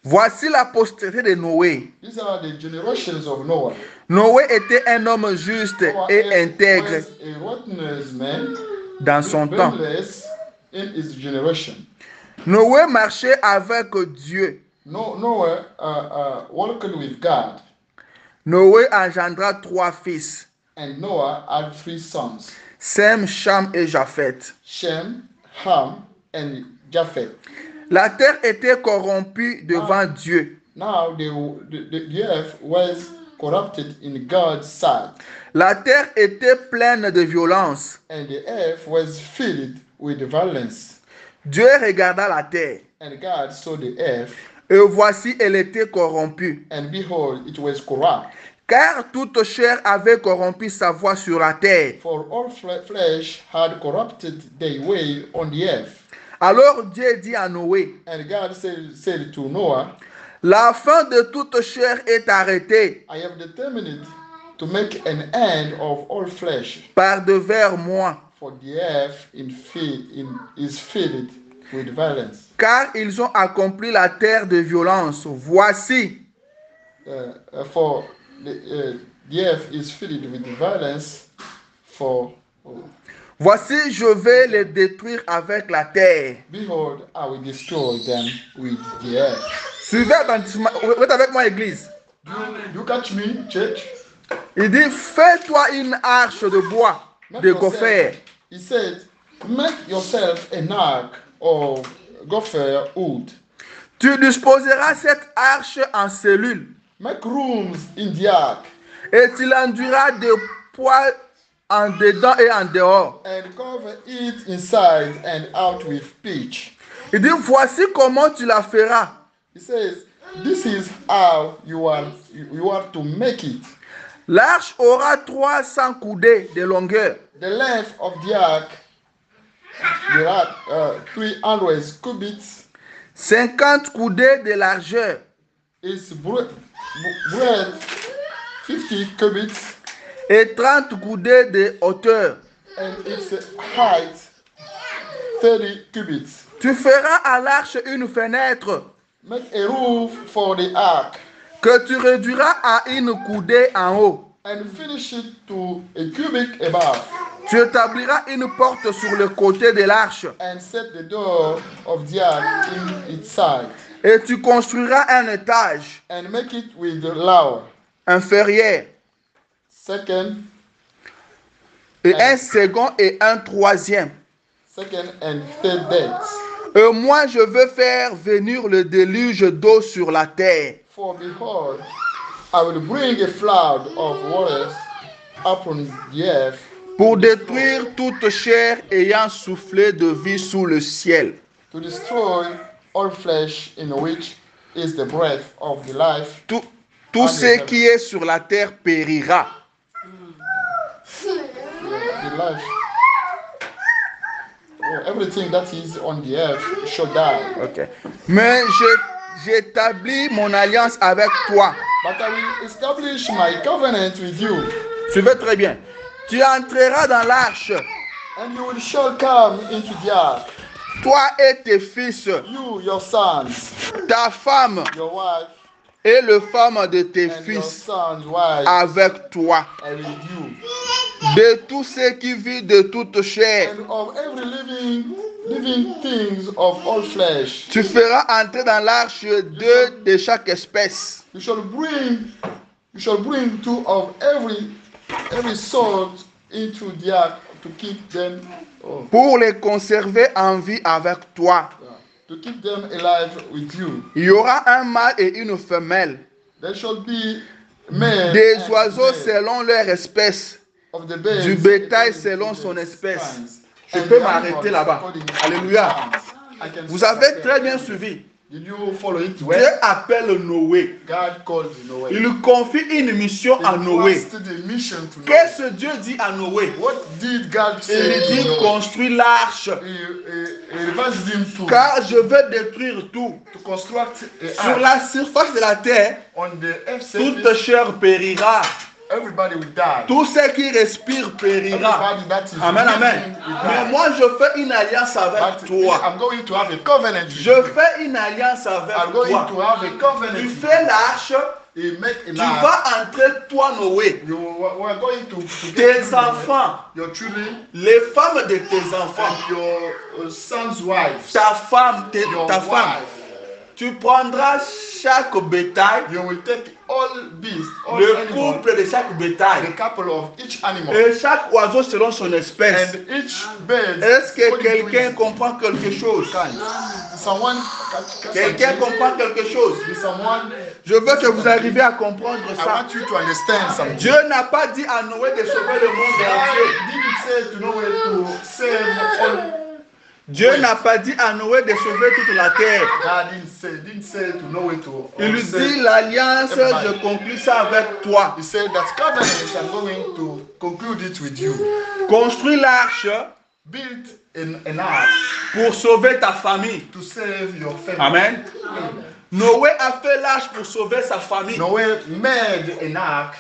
Voici la postérité de Noé. These are the generations of Noah. Noé était un homme juste Noah et intègre was a righteous man, dans son temps. blameless in his generation. Noé marchait avec Dieu. Noah walked with God, Noé engendra 3 fils, and Noah had 3 sons: Sem, Cham et Japheth. Shem, Ham, and Japheth. La terre était corrompue devant Dieu. Now the earth was corrupted in God's sight, La terre était pleine de violence. and the earth was filled with violence. Dieu regarda la terre, And God saw the earth, et voici elle était corrompue. and behold, it was corrupt. Car toute chair avait corrompu sa voie sur la terre. For all flesh had corrupted their way on the earth. Alors Dieu dit à Noé, And God said to Noah, la fin de toute chair est arrêtée I have determined to make an end of all flesh, par devers moi, for the earth is filled with violence. car ils ont accompli la terre de violence. Voici, For the earth is filled with violence. voici, je vais les détruire avec la terre. Behold, I will destroy them with the earth. Suivez attentivement. Vous êtes avec moi, église. Do you catch me, church? Il dit, fais-toi une arche de bois, Make de yourself- gopher. He said, make yourself an ark of gopher wood. Tu disposeras cette arche en cellules, Make rooms in the ark, et tu l'enduiras de poils en dedans et en dehors. and cover it inside and out with pitch. Il dit, voici comment tu la feras. He says, this is how you are to make it. L'arche aura 300 coudées de longueur, The length of the ark, there are 300 cubits. 50 coudées de largeur, Its breadth 50 cubits, et 30 coudées de hauteur. and its height 30 cubits. Tu feras à l'arche une fenêtre Make a roof for the ark, que tu réduiras à une coudée en haut. and finish it to a cubit above, Tu établiras une porte sur le côté de l'arche, and set the door of the ark in its side, et tu construiras un étage and make it with the lower, inférieur, second et un second et un troisième. and third decks. Et moi, je veux faire venir le déluge d'eau sur la terre. For behold, I will bring a flood of waters upon the earth, Pour détruire toute chair ayant soufflé de vie sous le ciel. to destroy all flesh, in which is the breath of the life. Tout ce qui est sur la terre périra. The life. Everything that is on the earth shall die. Ok. Mais j'établis mon alliance avec toi. But I will establish my covenant with you, Suivez très bien. Tu entreras dans l'arche, and you shall come into the ark, toi et tes fils, you, your sons, ta femme your wife, et le femme de tes and your fils sons' wives, avec toi. and with you, De tout ce qui vit de toute chair, and of every living things of all flesh. tu feras entrer dans l'arche 2 de chaque espèce. You shall bring 2 of every sort into the ark, to keep them Pour les conserver en vie avec toi. alive with you. Il y aura un mâle et une femelle. There shall be men Des and oiseaux birds, selon leur espèce. of the birds Du bétail according selon to son their espèce. kinds, Je and peux the m'arrêter animals là-bas. according to Alléluia. their kinds. I can Vous stop avez right très there. bien suivi. Did you follow it Dieu well? appelle Noé. God called Noah. Il confie une mission à Noé. Trusted the mission to Noah. Qu'est-ce que Dieu dit à Noé? What did God Il say lui dit to Noah? construis l'arche, He advised him car je vais détruire tout. to construct a Sur ark la surface de la terre, on the earth toute surface. chair périra. Everybody will die. Tout ce qui respire périra. Everybody that is Amen, amen. living will Mais die. moi, je fais une alliance avec But toi. I'm going to have a covenant with Je you. fais une alliance I'm avec going toi. to have a covenant Tu with fais l'arche, you. Make a tu ark. vas entrer, toi, Noé, We're going to get tes you, enfants, your children, les femmes de tes enfants, and your son's wives, ta femme, your ta femme. wife. Tu prendras chaque bétail, You will take all beasts, all le animals, couple de chaque bétail, the couple of each animal, et chaque oiseau selon son espèce. and each bird. Est-ce que according to quelqu'un its comprend quelque chose? kind. Someone, Quelqu'un comprend quelque chose? someone, Je veux que vous arriviez à comprendre I ça. want you to understand something. Dieu n'a pas dit à Noé de sauver le monde entier. God didn't say to Noah to save all. Dieu n'a pas dit à Noé de sauver toute la terre. God didn't say to Noah to. Il lui save. dit l'alliance, je conclus ça avec toi. He said that covenant I'm going to conclude it with you. Construis l'arche Build an ark pour sauver ta famille. to save your family. Amen. Noé a fait l'arche pour sauver sa famille. Noah made an ark.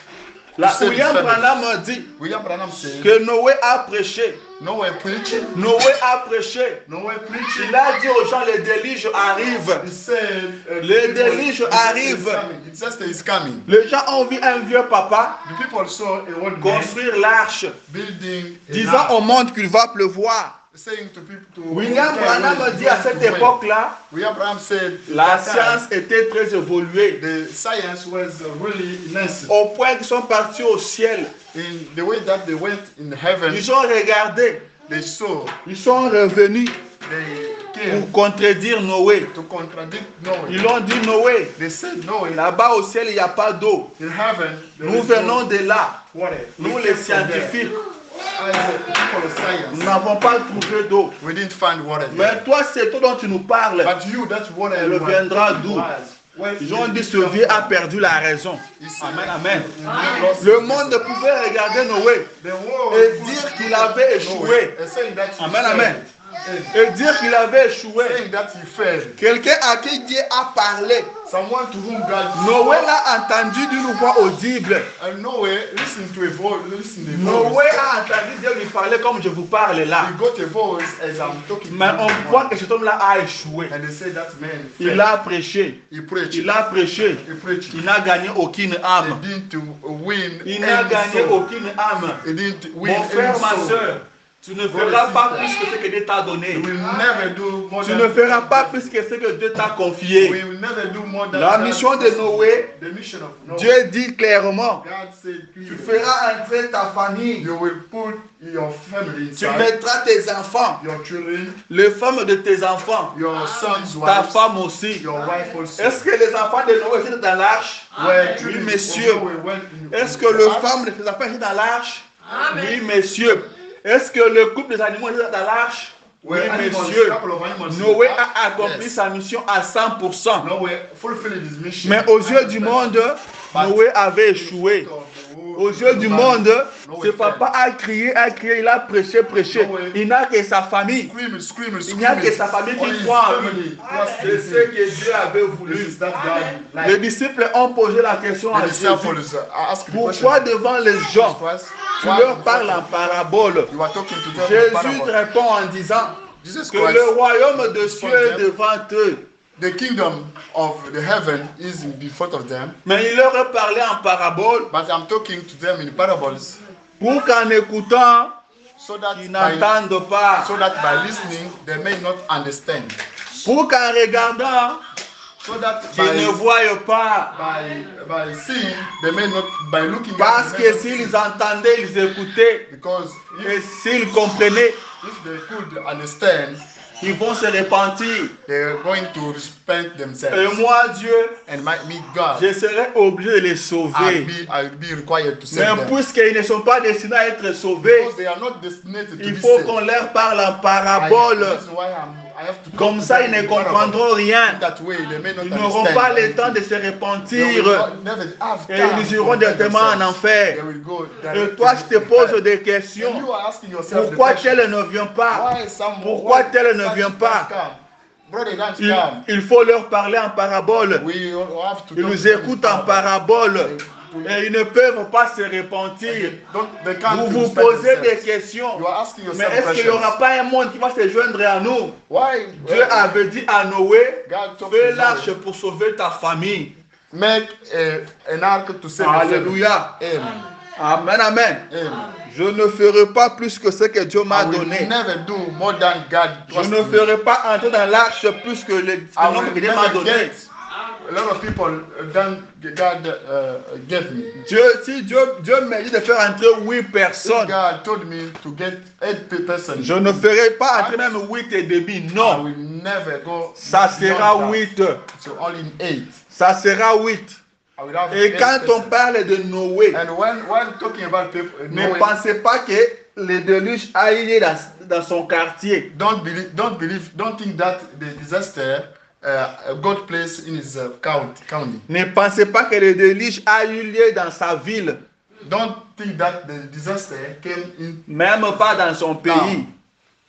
Là, to save William his family. Branham dit William Branham said, que Noé a prêché. Noah preaching. Noé a prêché. Noah preaching. Il a dit aux gens, les déluges arrivent. He said, Les déluges arrivent. It says that it's coming. Les gens ont vu un vieux papa The people saw a old man construire l'arche, building a disant ark, au monde qu'il va pleuvoir. saying to people to William Branham dit à cette époque-là, William Branham said la that time, science était très évoluée, the science was really nice au point qu'ils sont partis au ciel. in the way that they went in heaven. Ils ont regardé, They saw, ils sont revenus they came pour contredire Noé. to contradict Noah. Ils ont dit, Noé, They said Noah, là-bas au ciel, il n'y a pas d'eau. in heaven there Nous is no venons de là. water. Nous, We les came from there. scientifiques, As the people of nous science, n'avons pas trouvé d'eau. we didn't find water there. Mais toi, c'est toi dont tu nous parles. But you, that's water Elle you viendra d'où? Ils ont dit, ce vieux a perdu la raison. Amen, amen. Le monde pouvait regarder Noé et dire qu'il avait échoué. Amen, amen. Et dire qu'il avait échoué. Saying that he failed. Quelqu'un à qui Dieu a parlé. Someone to whom God Noé l'a entendu d'une voix audible. and Noah listen to a voice, listen to a Noé voice. a entendu Dieu lui parler comme je vous parle là. He got a voice as I'm talking Mais to on you. voit que cet homme-là a échoué. And they say that man Il failed. a prêché. He preached. Il a prêché. He preached. Il n'a gagné aucune âme. He didn't win Il n'a any gagné soul. aucune âme. He didn't win Mon frère, any ma soul. soeur, tu ne feras pas plus que ce que Dieu t'a We donné. will never do more Tu than ne feras pas plus que ce que Dieu t'a We confié. will never do more than La that. mission de Noé, The mission of Noah. Dieu dit clairement, God said, tu feras entrer ta famille, you will put your family tu inside, mettras tes enfants, your children, les femmes de tes enfants, your son's ta wife, femme aussi. your wife also. Est-ce que les enfants de Noé étaient dans l'arche? Where Oui, children messieurs. of Noah went in- Est-ce que les femmes de tes enfants étaient dans l'arche? Oui, messieurs. Est-ce que le couple des animaux était dans l'arche? Oui, Where animals, messieurs. couple of animals Noé in the ark? a accompli Yes. sa mission à 100%. Noah fulfilled his mission. Mais aux yeux du monde, Noé avait échoué. Aux yeux du monde, ce papa a crié, il a prêché. Il n'a que sa famille. Il n'y a que sa famille qui croit en lui. C'est ce que Dieu avait voulu. Les disciples ont posé la question à Jésus. Pourquoi devant les gens, tu leur parles en parabole? Jésus répond en disant que le royaume de Dieu est devant eux. The kingdom of the heaven is in front of them, Mais il leur a parlé en parabole but I'm talking to them in parables pour qu'en écoutant, so that ils n'entendent pas. by listening they may not understand, Pour qu'en regardant, so that qu'ils ne voient pas. by seeing they may not, by looking Parce at que s'ils entendaient, ils écoutaient. because Et if s'ils comprenaient, they could understand, ils vont se repentir. they're going to repent Et themselves, moi, Dieu, and might meet God. je serai obligé de les sauver. I'll be required to Mais save them. puisqu'ils ne sont pas destinés à être sauvés, Because they are not destined to il be faut saved. qu'on leur parle en The parabole. reason why I have to talk Comme to ça, them ils ne in front of comprendront them. rien. In that way, they may not Ils n'auront understand pas le anything. temps de se They will repentir. never have Et time ils to iront repent directement en themselves. enfer. They will go Et directly toi, je te to pose hell. des And questions. you are asking yourself the Pourquoi question, tel ne vient pas? why some, Pourquoi why tel ne such vient don't pas? come? Brother, don't Il, come. il faut leur parler en parabole. We have to Ils talk nous to them in écoutent en parabole. Et ils ne peuvent pas se repentir. They can't Vous vous respect posez des themselves. questions. You are asking Mais yourself est-ce qu'il n'y questions. aura pas un monde qui va se joindre à nous? Why Dieu avait dit à Noé, God told fais Noé, l'arche pour sauver ta famille. make an ark to save your family. Alléluia. Amen. Amen, amen. Amen. Je ne ferai pas plus que ce que Dieu m'a I will donné. never do more than God Je trusts ne me. ferai pas entrer dans l'arche plus que le I nombre que will Dieu m'a never donné. get a lot of people than God gave me. Si Dieu m'a dit de faire entrer 8 If personnes, God told me to get 8 persons, je ne ferai pas entrer même 8 et demi. I Non, will never go. ça beyond sera that. 8. So only 8. Ça sera 8. I will have Et 8 quand on persons. parle de Noé, And when talking about people, ne Noah, pensez pas que le déluge a eu lieu dans son quartier. don't think that the disaster got place in his county. Ne pensez pas que le déluge a eu lieu dans sa ville, Don't think that the disaster came in, même pas dans son pays.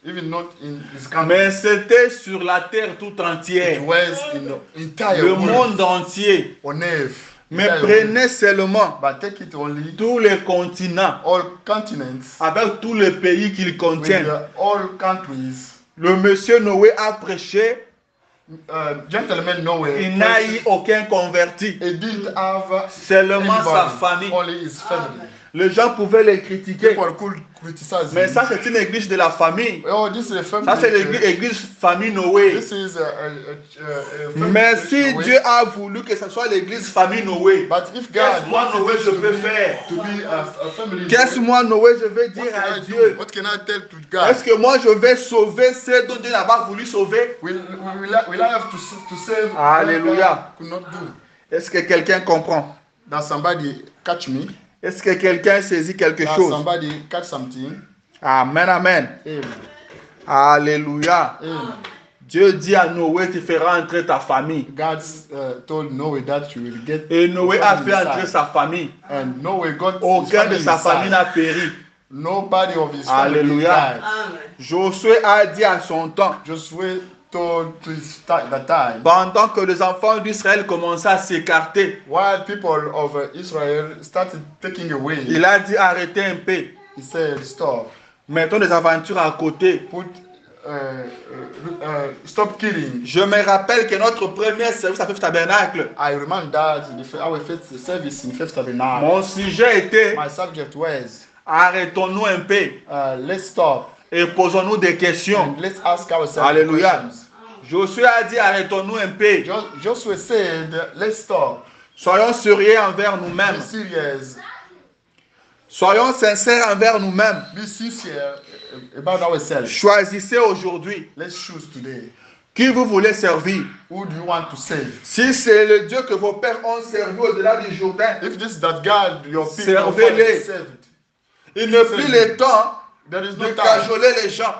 even not in his country. Mais c'était sur la terre tout It entière, was in the entire le world, monde entier. on earth. Mais Entire world. prenez seulement But take it only tous les continents, all continents avec tous les pays qu'ils with contiennent. all countries. Le monsieur Noé a prêché, Gentlemen Noah, il n'a eu aucun converti, he didn't have seulement sa anybody, famille. only his family. Les gens pouvaient les critiquer, People could criticize mais him. ça c'est une église de la famille. Oh, this is a family. Ça c'est church. l'église famille Noé. This is a family Mais church, si Noé. Dieu a voulu que ce soit l'église famille Noé, But if qu'est-ce God que moi Noé je to peux be, faire? to be a family, Qu'est-ce que moi Noé je vais what dire can à I do? Dieu? What can I tell to God? Est-ce que moi je vais sauver ceux dont Dieu n'a pas voulu sauver? Will I have to save Alléluia. what God could not do? Est-ce que quelqu'un comprend? Does somebody catch me? Est-ce que quelqu'un saisit quelque Does chose? somebody catch something? Amen, amen. Amen. Alléluia. Amen. Dieu dit à Noé, tu feras entrer ta famille. God told Noah that you will get. Et Noé a family fait entrer inside. sa famille. And Noah got his Aucun de family sa famille inside. n'a péri. Nobody of his family Alléluia. died. Amen. Josué a dit à son temps, Joshua told to the time, pendant que les enfants d'Israël commençaient à s'écarter, while people of Israel started taking away, il a dit arrêtez un peu. he said, stop, Mettons des aventures à côté. put, stop killing. Je me rappelle que notre premier service à Fifth Tabernacle, I remember that our first service in Fifth Tabernacle, mon sujet était my subject was, arrêtons-nous un peu let's stop et posons-nous des questions. and let's ask ourselves Alléluia. questions. Josué a dit arrêtons-nous un peu. Joshua said, let's stop, Soyons sérieux envers be nous-mêmes. serious, Soyons sincères envers nous-mêmes. be sincere about ourselves. Choisissez aujourd'hui Let's choose today. qui vous voulez servir. Who do you want to save? Si c'est le Dieu que vos pères ont servi au-delà du Jourdain, If this is that God, your people, your Servez-les. fathers saved, il n'est plus le temps there is de no time cajoler les gens.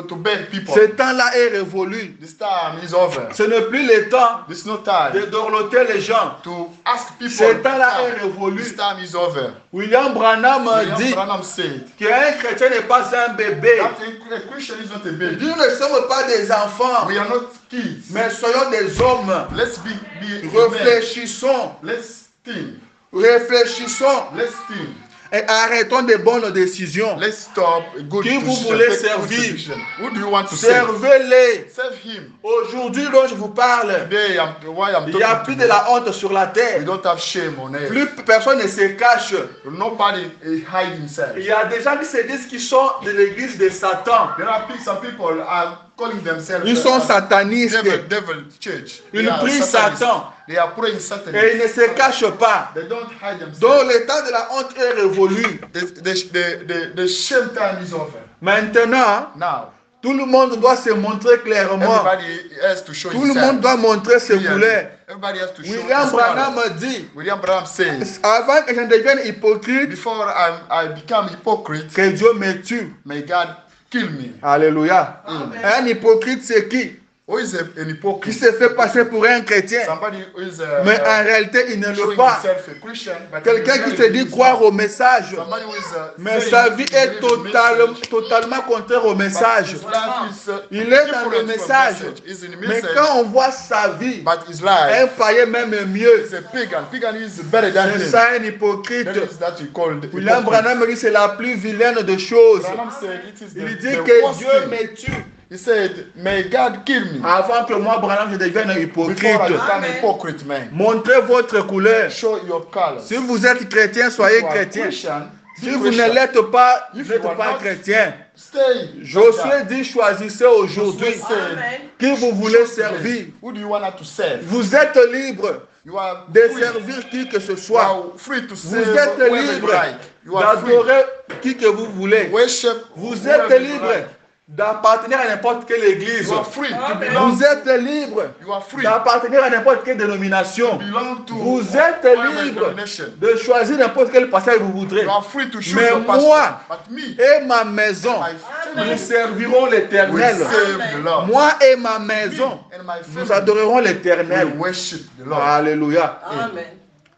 to beg people. Ce temps-là est révolu. This time is over. Ce n'est plus le temps There's no de time dorloter les gens. to ask people. Ce temps-là est This révolu. time is over. William Branham William dit Branham said qu'un chrétien n'est pas un bébé. that a Christian is not a Il baby. dit, nous ne sommes pas des enfants, We are not kids. mais soyons des hommes. Let's be men. Réfléchissons, Let's think. réfléchissons Let's think. et arrêtons de bonnes décisions. Let's stop a good Qui vous decision. voulez Take good servir? decision. Who do you want to save? Servez-les. Save him. Aujourd'hui, dont je vous parle, Today, why I'm il n'y a talking plus to de you. la honte sur la We terre. don't have shame on it. Plus personne ne se cache. Nobody hide himself. Il y a des gens qui se disent qu'ils sont de l'église de Satan. There are some people are calling themselves Ils sont satanistes. devil church. Ils They are prient Satanists. Satan. They are praying Satan. Et ils ne se cachent pas. They don't hide themselves. Donc le temps de la honte est révolu. The shame time is over. Maintenant, Now, tout le monde doit se montrer clairement. everybody has to show Tout le himself. monde doit montrer ses Clearly. couleurs. Everybody has to show William his Branham color. dit, William Branham says, avant que je ne devienne hypocrite, before I become hypocrite, que Dieu me tue. may God kill me. Alléluia. Amen. Un hypocrite, c'est qui? Who is an Qui hypocrite? se fait passer pour un chrétien. Somebody who is Mais en réalité, il ne l'est showing pas. himself a Christian, but Quelqu'un qui se dit croire au message, somebody who is mais saying sa vie he est believes in message, totalement contraire au but message. his life is, Il est dans different le from message. He's in the Mais message, quand on voit sa vie, but his un life païen même mieux. is a pagan. Pagan is better than C'est him. ça un hypocrite. That is that we call the William hypocrite. Branham dit c'est la plus vilaine de choses. Branham said it is Il the dit worst que Dieu thing. me tue He said, may God kill me avant que moi, Branham, je devienne un before I hypocrite. become Amen. a hypocrite man. Montrez votre couleur. Show your colors. Si vous êtes chrétien, soyez If you are chrétien. Christian, Si be vous ne Christian. l'êtes pas, vous If n'êtes you are pas not, chrétien. Stay. like that. Josué dit choisissez aujourd'hui Josué said, Amen. qui vous voulez choose servir. today. Who do you want to serve? Vous êtes libre You are de free. servir qui que ce You soit. are free to Vous serve êtes whoever you libre like. You are free d'adorer qui que vous voulez. to worship Vous whoever êtes you libre like. d'appartenir à n'importe quelle église. You are free to Amen. belong. Vous êtes libre You are free d'appartenir à n'importe quelle dénomination. to belong to Vous êtes whatever libre denomination. de choisir n'importe quel passage vous voudrez. You are free to choose Mais your pastor. moi, But me, Et ma maison, my nous family, servirons we l'Éternel. serve the Lord. Moi et ma maison, And my nous family, adorerons we l'Éternel. worship the Lord. Alléluia. Amen.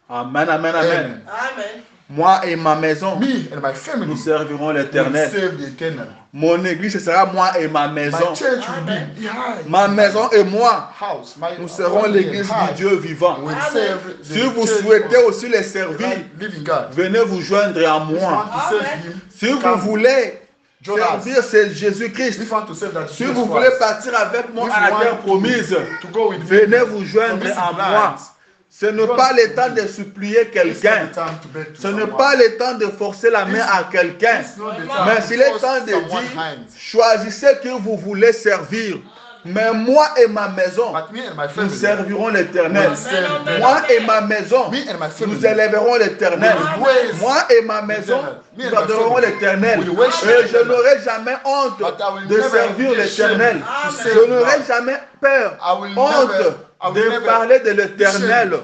Amen, amen, amen. Amen. Amen. Moi et ma maison, Me and my family, nous servirons we l'Éternel. serve the eternal. Mon église, ce sera moi et ma maison. My church will Amen. be behind. Ma maison et moi, House, my nous serons family l'église and du I Dieu vivant. will Amen. serve the Si vous church souhaitez of aussi les the servir, living God. venez vous joindre à If you moi. want to serve Amen. Him, Si vous come. voulez Join us. servir, c'est Jésus-Christ. If you want to serve that Si Jesus vous voulez Christ, partir avec moi if à la you terre want promise, to go with me, venez vous joindre promised à land, moi. Ce n'est pas le temps de supplier it's not quelqu'un. the time to beg to Ce n'est someone. pas le temps de forcer la main à quelqu'un. It's not the time Mais to s'il est force temps de someone's dire, hands. choisissez qui vous voulez servir. Mais moi et ma maison, But me and my nous family, servirons l'Éternel. will serve the Moi Lord. et ma maison, Me and my family, nous élèverons l'Éternel. will praise Moi et ma maison, Me and nous my adorerons family l'Éternel. will worship Et je l'Éternel. n'aurai jamais honte But I will de never servir be l'Éternel. ashamed to Je serve n'aurai God. jamais peur, I will honte I will de never parler de be l'Éternel. ashamed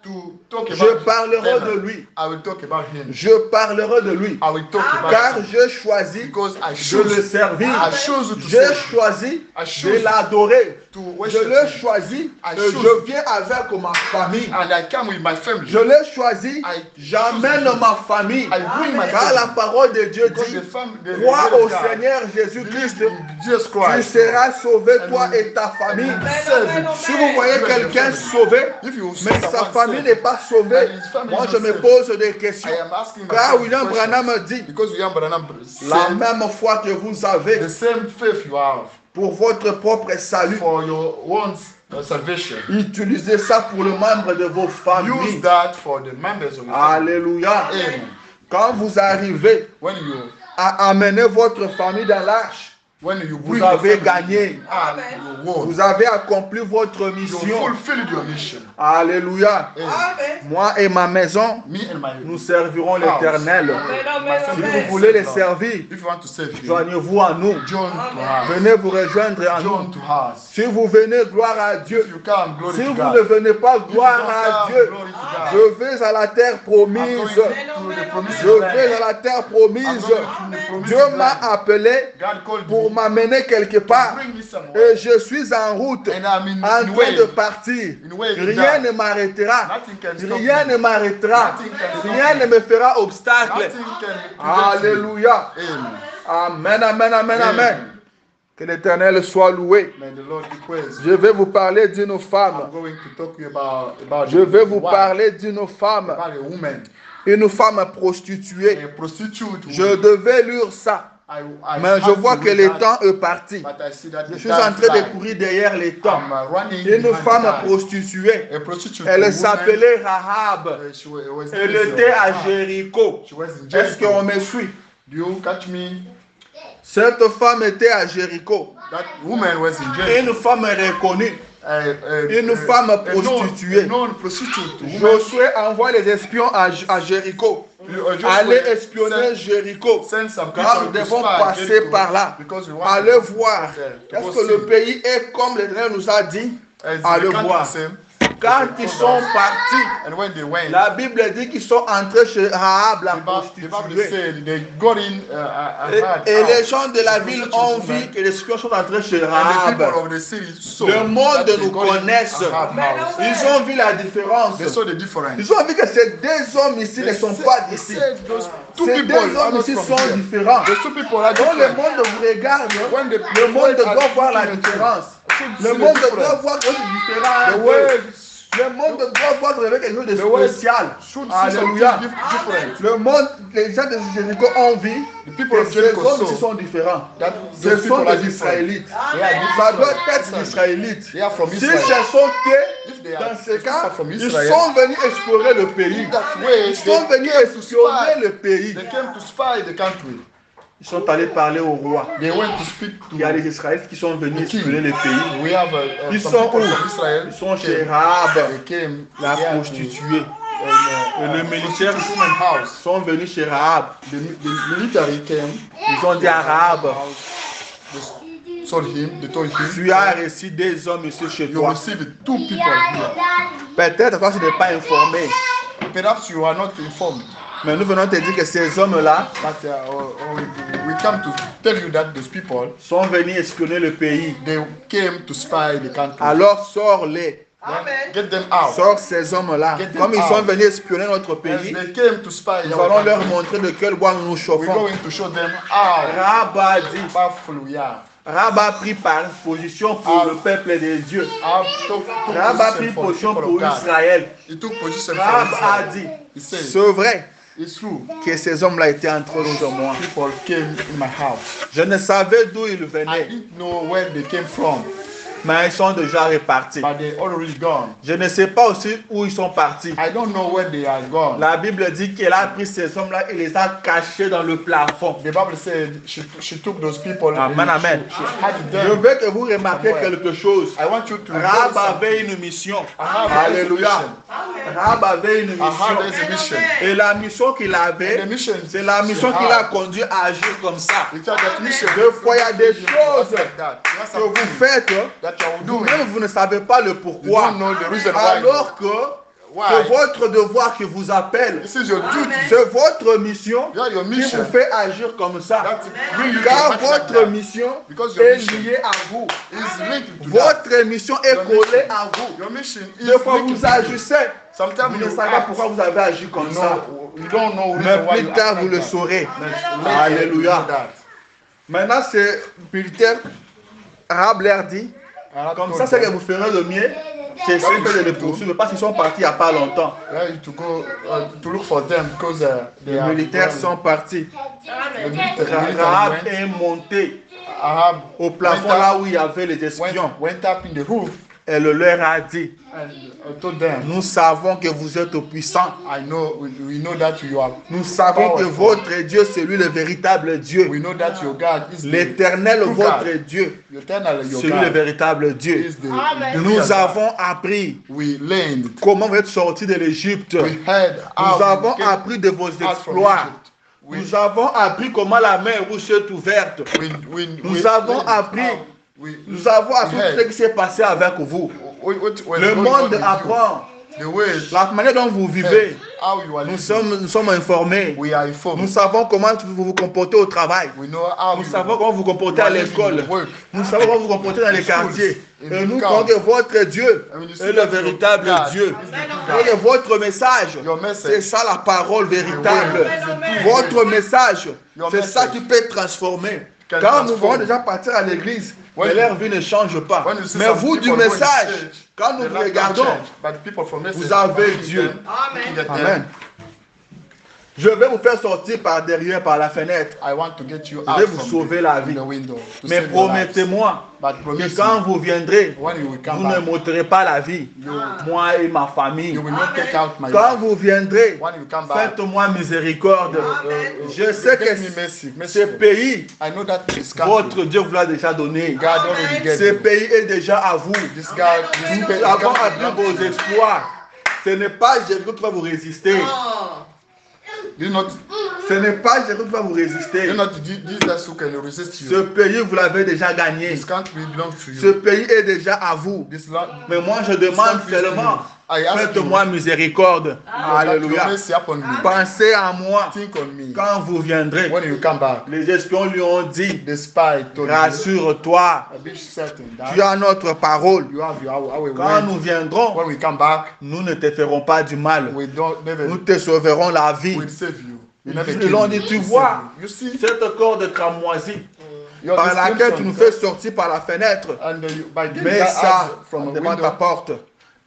to talk Je about parlerai Eternal. de lui. I will talk about Him. Je parlerai de lui. I will talk about Car Him. je choisis Because I de le choose, servir. I choose to J'ai serve, choisi I de choose l'adorer. to Je worship l'ai Him. choisi I et choose. je viens avec ma famille. And I come with my family. Je l'ai choisi, I j'amène choose. ma famille. I bring my Car la family. parole de Dieu Because dit, the family, crois word au of God, Seigneur believe Jésus-Christ, in Jesus tu Christ. seras sauvé, toi Amen. et ta famille. Amen. Amen. Si vous voyez Amen. quelqu'un Amen. sauvé, If you see mais sa someone famille saved, n'est pas sauvée, and his family moi is je not me saved, pose des questions. I am asking Car myself William questions. Branham dit, Because William Branham la said, même foi que vous avez the same faith you have pour votre propre salut, for your own salvation. utilisez ça pour le membre de vos Use familles. that for the members of your family. Alléluia. Amen. Quand vous arrivez When you à amener votre famille dans l'arche, when you vous bring avez your family gagné. and you won, Vous avez accompli votre you mission. fulfilled your mission. Alléluia. Amen. Amen. Moi et ma maison, Me and my nous servirons l'Éternel. Amen. Si Amen. vous voulez les servir, If you want to serve him, joignez-vous à nous. join to us. Venez vous rejoindre à Join nous. to us. Si vous venez, gloire à If Dieu. you come, glory Si to vous God. ne venez pas, If you gloire don't à come, Dieu. glory to God. Je vais à la terre I'm promise. going to the promised Je land. vais à la terre I'm promise. going to the promised Dieu m'a land. appelé God called pour me m'amener quelque to part. bring me somewhere. Et je suis en route, And I'm in en train de way. partir. In way to Rien die. ne m'arrêtera. Nothing can stop Rien me. ne m'arrêtera. Nothing can stop Rien me. ne me fera obstacle. Nothing can prevent me. Alléluia. Amen. Amen, amen, amen, amen. Que l'Éternel soit loué. May the Lord be praised. Je vais vous parler d'une femme. I'm going to talk to you about Je vais vous wife, parler d'une femme. about a woman, Une femme prostituée. a prostitute. Je woman. devais lire ça. I Mais je have vois to que read le that, temps est parti. but I see that Je the suis time en train de flies. courir derrière les temps. I'm running Une behind femme the time. prostituée. A prostitute Elle woman, s'appelait Rahab. she was Elle était à Jéricho. She was in Est-ce qu'on Jericho. me suit? Do you catch me? Cette femme était à Jéricho. That woman was in Jericho. Une femme reconnue. Une femme prostituée. Non prostitute. woman. Josué envoie les espions à Jéricho. Joshua Allez espionner Jéricho. send some Car nous people to devons spy passer Jericho par là. because we want Allez to voir. go there, to Est-ce go que le see. pays est comme l'Éternel nous a dit? As Allez the country voir. same, Quand ils sont partis, And when they went, la Bible dit qu'ils sont entrés chez Rahab, la the Bible prostituée. said they got in Et les gens de la ville ont vu que les espions sont entrés chez and the Rahab. people of the city saw Le monde that they nous got in connaisse. Ahab's house. Ils ont vu la différence. They saw the difference. Ils ont vu que ces deux hommes ici ne sont pas They d'ici. said those two Ces people deux are hommes not ici from sont here. différents. The two people are Quand le different. monde vous regarde, When the le monde people are doit voir la looking at you, différence. should Le see the monde doit difference. voir quelque chose de différent. The world Le monde doit voir que vous avez quelque chose de The world spécial. should see something Alléluia. different. Le monde, les gens de Jéricho ont vu The people que of ces Jericho hommes ici saw sont différents. that Ce those sont people are des different. Israélites. They are Ça different. doit être des Israélites. They are from Si Israel. ce sont eux, If they are dans ce cas, from ils Israel, sont venus explorer le pays. that way Ils sont venus espionner le pays. They came to spy the country. Ils sont allés parler au roi. They went to speak to Il y a des Israélites qui sont venus the king. explorer le pays. We have Ils some sont people où? from Israel. Ils sont chez Came. Rahab, They came la there to- prostituée. and, Et le militaire prostitution house. sont venus chez Rahab. The military came. Ils ont dit à Rahab, They told him. They told him. tu as reçu des hommes ici chez You toi. received two people here. Peut-être toi tu n'es pas informé. Perhaps you are not informed. Mais nous venons te dire que ces hommes-là But we come to tell you that these people, sont venus espionner le pays. they came to spy the country. Alors sors-les. Amen. Get them out. Sors ces hommes-là. Get them Comme ils out. sont venus espionner notre As pays, they came to spy nous our allons leur country, montrer de quel bois nous nous we're chauffons. going to show them how Rahab a dit, powerful we are. Rahab a pris par position pour le peuple de Dieu. How took Rahab a pris position for the position people pour of God. Israël. He took position for Rahab a Israel. dit, He said, c'est vrai it's true. que ces hommes-là étaient entrés chez moi. People came in my house. Je ne savais d'où ils I venaient, didn't know where they came from, mais ils sont déjà repartis. but they already gone. Je ne sais pas aussi où ils sont partis. I don't know where they are gone. La Bible dit qu'elle a pris ces hommes-là et les a cachés dans le plafond. The Bible said she took those people Amen, and amen. she hid Je them. veux que vous remarquiez quelque chose. I want you to Rahab know something. avait une mission. Rahab Alléluia. has a mission. Rahab avait une Rahab mission. has a mission. Et la mission qu'il avait, And the mission c'est la mission she qui l'a had. conduit à agir comme ça. It's that mission. Des fois, il y a des choses like that. You have que vous something faites, that you are doing. vous-même vous ne savez pas le You pourquoi. don't know the reason why. Alors que Why? c'est votre devoir qui vous appelle. This is your duty. C'est votre mission You are your qui mission. vous fait agir comme ça. That bring you to Car act like votre that. mission Because your est mission liée à vous. is linked to that. Votre mission est Your collée mission. à vous. Your mission is Des fois linked vous to you. agissez. Sometimes Vous ne you savez pas act. pourquoi vous avez agi comme ça. You don't know Mais reason why plus you tard act vous like le that. saurez. But later Alléluia. you know that. Maintenant c'est militaire. Rahab leur dit, Rahab comme told ça c'est que them, vous ferez le mieux. C'est essayer de les poursuivre parce qu'ils sont partis il n'y a pas longtemps. "Well, to go to look for them because they Les are militaires gone." sont partis. The military Rahab went. est monté Ahab au plafond went là up- où il y avait les espions. went up in the roof Elle leur a dit, and told them, nous savons que vous êtes puissants. I know, we know that you are, Nous savons que votre Dieu, c'est lui le véritable Dieu. we know that your God is L'éternel, true votre God. Dieu, The eternal, your c'est lui le God véritable Dieu. is the Nous real God. avons appris We learned, comment vous êtes sortis de l'Égypte. we heard how Nous avons you came appris de vos out from exploits. Egypt. We, Nous avons appris comment la mer rouge est ouverte. Nous avons learned appris. how we- Nous avons appris we tout heard ce qui s'est passé avec vous. what was Le going on monde with you. apprend. The way La manière dont vous vivez. how you are Nous living. sommes informés. We are informed. Nous savons comment vous vous comportez au travail. We know how Nous you- savons comment vous vous comportez you à are living l'école. in work. Nous savons comment vous vous comportez dans les schools, quartiers. in Et the nous town. croyons que votre Dieu And when you see est le that your véritable God Dieu. is the true Et que God. votre message, Your message. c'est ça la parole véritable. Amen. Votre message, Your c'est ça message qui peut transformer. can Quand nous transform. voyons déjà partir à l'église, When mais you- leur vie ne change pas. When you see Mais some vous, du people going to message, church, quand nous the vous life regardons, don't change, but people from message, vous avez looking Dieu. them, looking at them, Amen. Je vais vous faire sortir par derrière, par la fenêtre. I want to get you Je out vais vous from sauver la vie. the window. To Mais save your lives. promettez-moi But que promise quand me, vous viendrez, when you will come vous ne back, m'ôterez pas la vie, moi et ma famille. you will not take out my Quand life. vous viendrez, When you come back, faites-moi miséricorde. Je sais get me que mercy, mercy. ce pays, I know that this country, votre Dieu vous l'a déjà donné. God already gave Ce you. pays est déjà à vous. This God, this Nous avons appris vos exploits. Ce n'est pas Jéricho qui va vous résister. Did not, Ce n'est pas Jéricho qui va vous résister. did not Jesus who can resist Ce you. pays, vous l'avez déjà gagné. This country belongs to Ce you. pays est déjà à vous. This land, Mais moi, je demande seulement, I ask faites-moi miséricorde. Lord, that your Alléluia. mercy upon me. Pensez à moi Think on me. quand vous viendrez. When you come back, Les espions lui ont dit, the spy told you, rassure-toi, be certain tu that as notre parole. you have our Quand word. nous viendrons, When we come back, nous ne te ferons pas du mal. we don't never Nous te sauverons la vie. will save you. We never Ils kill l'ont you. dit, tu We save vois, you. You see, cette corde cramoisie your par laquelle tu nous fais description, sortir par la fenêtre, and by getting mets that ça out from a devant ta window, porte.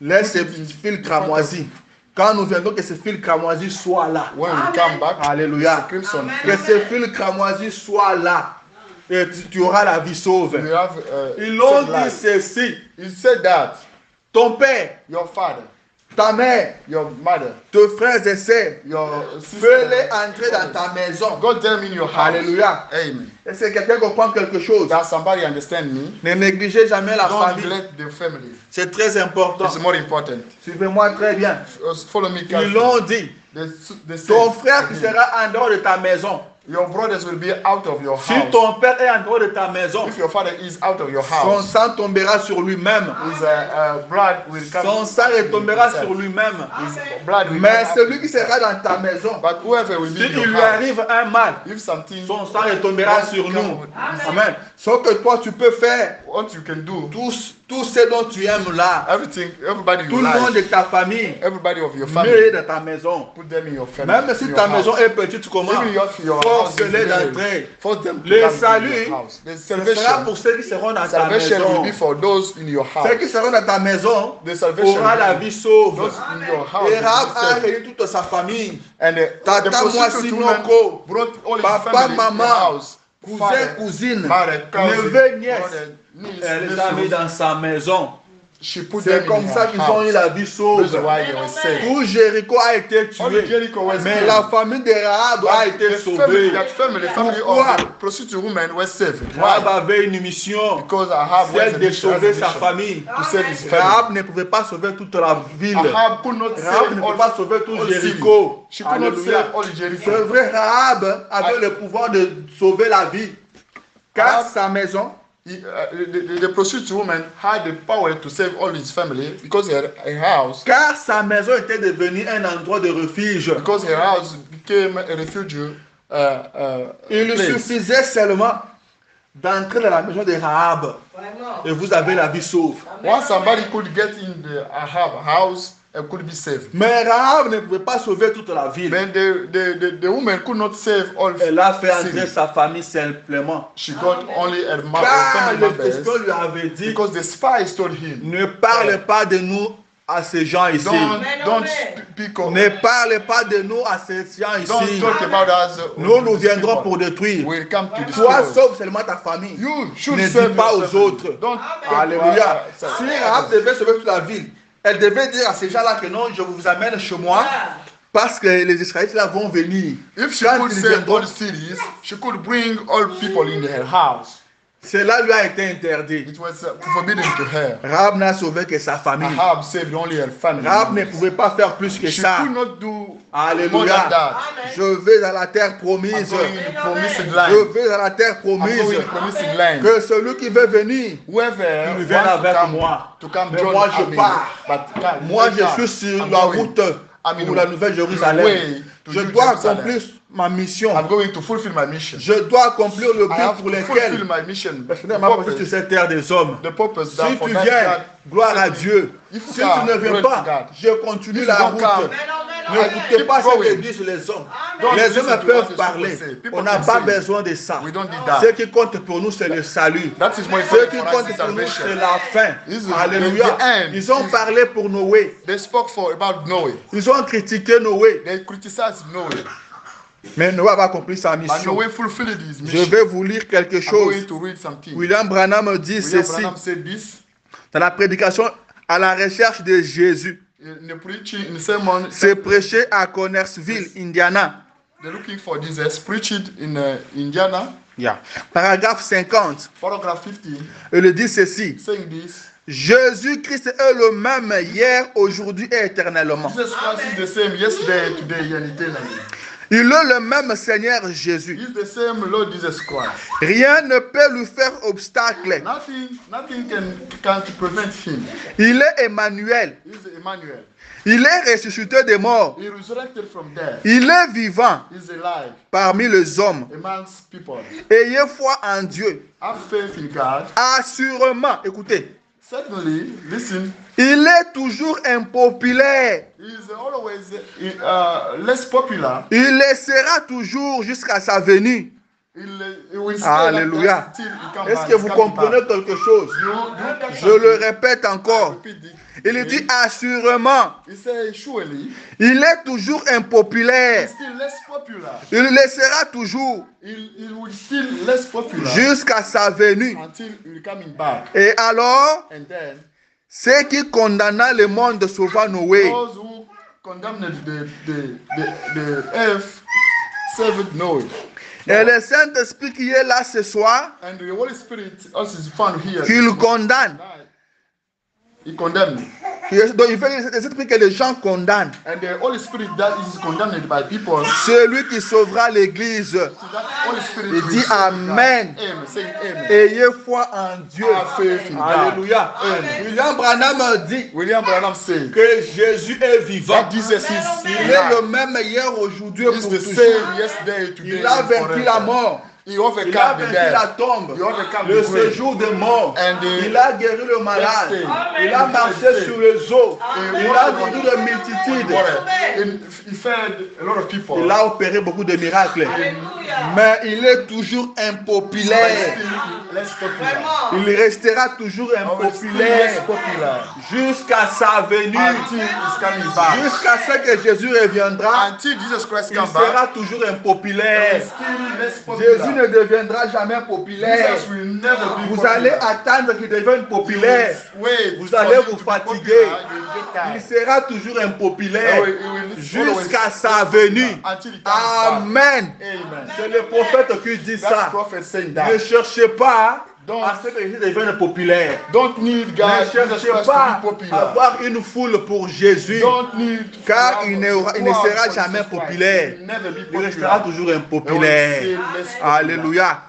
Laisse ces fils cramoisis. Quand nous viendrons, que ces fils cramoisis soient là. when we come back, Alléluia. the crimson Que ces fils cramoisis soient là. Et tu auras la vie sauve. we have Ils ont saved dit life. ceci. He said that Ton père, your father, ta mère, your mother, tes frères et sœurs, your fais-les sister, entrer dans ta maison. got them in your house. Alléluia. Amen. Et si quelqu'un comprend quelque chose, That somebody understand me. ne négligez jamais la Don't famille. neglect the family. C'est très important. It's more important. Suivez-moi très bien. Follow me Ils carefully. l'ont dit. They said, Ton frère qui sera en dehors de ta maison. your brothers will be out of your Si house. ton père est en dehors de ta maison, If your father is out of your son house, sang tombera sur lui-même. his blood will come. Son sang tombera sur lui-même. His blood will Mais come celui up qui himself. sera dans ta maison, But whoever will be si in il your lui house, arrive un mal, if something, son sang tombera sur nous. Amen. Ce que toi tu peux faire, what you can do, tout ce dont tu aimes là, everything, everybody tout you le monde like, de ta famille, everybody of your mets family, dans ta maison. put them in your family. Même si in ta your maison house. est petite, comment Even your house is force-les very- d'entrer. force them to Le come to salut, your house. The Ce sera salvation, pour ceux qui seront dans ta salvation maison. will be for those in your Ceux qui house. seront dans ta maison The salvation aura la will be vie sauve. those in your house. Et will be Rahab a saved. réuni toute sa famille. And Tata, the prostitute moi, woman Sinoko, brought all his papa, family in the maman, house. cousin, Father, cousine, mother, cousin, neveu, nièce. brother, niece, Elle les a mis nephews. dans sa maison. She put C'est them comme in ça her qu'ils ont eu house. la vie sauve. That's why they were saved. Tout Jéricho a été All tué. Jericho was Mais killed. la famille de Rahab a été The sauvée. family, that family Pourquoi? of the prostitute woman was saved. Rahab Why? avait une mission, Because Ahab was celle a de mission, sauver has a sa mission famille. to save his family. Rahab ne pouvait pas sauver toute la ville. Ahab could not Rahab save ne pouvait pas sauver tout Jéricho. She could not Alléluia. save all C'est Jericho. vrai, Rahab avait le pouvoir de sauver la vie. Car Rahab- sa maison, The prostitute woman had the power to save all his family because her house, car sa maison était devenue un endroit de refuge. because her house became a refuge. Il lui Place. suffisait seulement d'entrer dans la maison de Rahab Vraiment. et vous avez la vie sauve. Once somebody could get in the Ahab house and could be saved. Mais Rahab ne pouvait pas sauver toute la ville. Then the woman could not save all. Elle a fait entrer city. sa famille simplement. She got only her Car family le members Christ lui avait dit, because the spies told him, ne parle pas de nous à ces gens ici. don't speak of, Ne parle pas de nous à ces gens don't ici. talk about us. Nous viendrons pour détruire. We'll come to Toi, destroy. sauve seulement ta famille. You should Ne dis save pas your aux family. autres. Don't Alléluia. Si Rahab devait sauver toute la ville, elle devait dire à ces gens-là que non, je vous amène chez moi parce que les Israélites là vont venir. If she Quand could ils save viendront, all cities, she could bring all people in her house. cela lui a été interdit. It was forbidden to her. Rahab n'a sauvé que sa famille. Ahab saved only her family. Rahab ne pouvait pas faire plus que She ça. could not do more Alléluia. than that. Je vais à la terre I'm promise. going in the promised Je land. vais à la terre I'm going promise. in the promised land. Que celui qui veut venir, Whoever qu'il vienne wants avec to come, moi. to come Mais join moi, je me, pars. but moi later, je suis sur I'm la going. route I'm in pour la Nouvelle Jérusalem. way to Je New dois Jerusalem. accomplir ma mission. I'm going to fulfill my mission. Je dois accomplir le I but have pour to fulfill lequel my mission. le Seigneur The m'a posé sur purpose, cette terre des hommes. the purpose that Si for tu that viens, God- gloire à Dieu. If you Si come, tu ne viens glory to pas, God. je continue If la you don't route. come, N'écoutez pas ce going. que disent les hommes. Don't Les listen hommes to peuvent what the parler. people say. People On n'a can pas say. besoin de ça. We don't need Ce that. qui compte pour nous, c'est le salut. That is more Ce important qui for us compte is pour nous, salvation. c'est la fin. This is Alléluia. the end. Ils ont parlé pour Noé. They spoke about Noah. Ils ont critiqué Noé. They criticized Noah. Mais Noé va accomplir sa But mission. Noah fulfilled his Je mission. vais vous lire quelque I'm going chose. to read something. William Branham dit William ceci Branham said this dans la prédication à la recherche de Jésus. in the preaching, in the sermon. C'est prêché à Connersville, Indiana. They're looking for Jesus. Preached in Indiana. Paragraphe 50. Paragraph 50. Il dit ceci. Saying this. Jésus-Christ est le même hier, aujourd'hui et éternellement. Jesus Christ is the same yesterday, today, and eternally. Il est le même Seigneur Jésus. He's the same Lord Jesus Christ. Rien ne peut lui faire obstacle. Nothing can prevent him. Il est Emmanuel. He's Emmanuel. Il est ressuscité des morts. He resurrected from death. Il est vivant He's alive parmi les hommes. amongst people. Ayez foi en Dieu. Have faith in God. Assurément, écoutez, Certainly, listen, il est toujours impopulaire. he's always less popular. Il le sera toujours jusqu'à sa venue. He will stay Alléluia. like that till he come Est-ce back. que vous comprenez quelque chose? Je le répète encore. Il dit assurément, He says surely il est toujours impopulaire. he's still less popular. Il le sera toujours He will still less popular jusqu'à sa venue. until he coming back. Et alors, And then ceux qui condamna le monde sauvant Noé, those who condemned the earth saved Noah. et le Saint-Esprit qui est là ce soir, And the Holy Spirit also is found here. qu'il condamne. He condemned. Donc il fait le Saint-Esprit que les gens condamnent. And the Holy Spirit that is condemned by people. Celui qui sauvera l'Église. So that Holy Spirit Il will dit save Amen. God. Amen. Say amen. Ayez foi en Dieu. Have faith in God. Alléluia. Amen. William Branham dit William Branham said que Jésus est vivant. that Jesus is Il est le alive. même hier, aujourd'hui, He's pour the toujours. same yesterday, today, Il a and vaincu forever. la mort. He Il a overcame the vaincu la death. tombe, He overcome le the grave. séjour des morts. And the Il a guéri le malade. death stain. Il a marché sur les eaux. Amen. Il a guéri de multitudes. He fed a lot of people. Il a opéré beaucoup de miracles. Mais il est toujours But impopulaire. still less popular. Il restera toujours Always still less impopulaire popular. jusqu'à sa venue. Until he's coming back. Jusqu'à ce que Jésus reviendra, Until Jesus Christ il comes back. sera toujours impopulaire. Still less Jésus popular. ne deviendra jamais populaire. Jesus will never be Vous popular. allez attendre qu'il devienne populaire. Wait Vous for allez him vous to be fatiguer. popular, you will get Il tired. sera toujours impopulaire He will jusqu'à always sa venue. until he comes back. Amen. Amen. C'est le prophète qui dit That's ça. prophet saying Ne that. cherchez pas Donc, à ce que Jésus devienne populaire. don't need God, Ne Jesus cherchez Christ to pas be à popular. avoir une foule pour Jésus. Don't need Car il ne sera for jamais Jesus Christ. populaire. He will never be Il restera popular. toujours He impopulaire. will still less popular. Alléluia.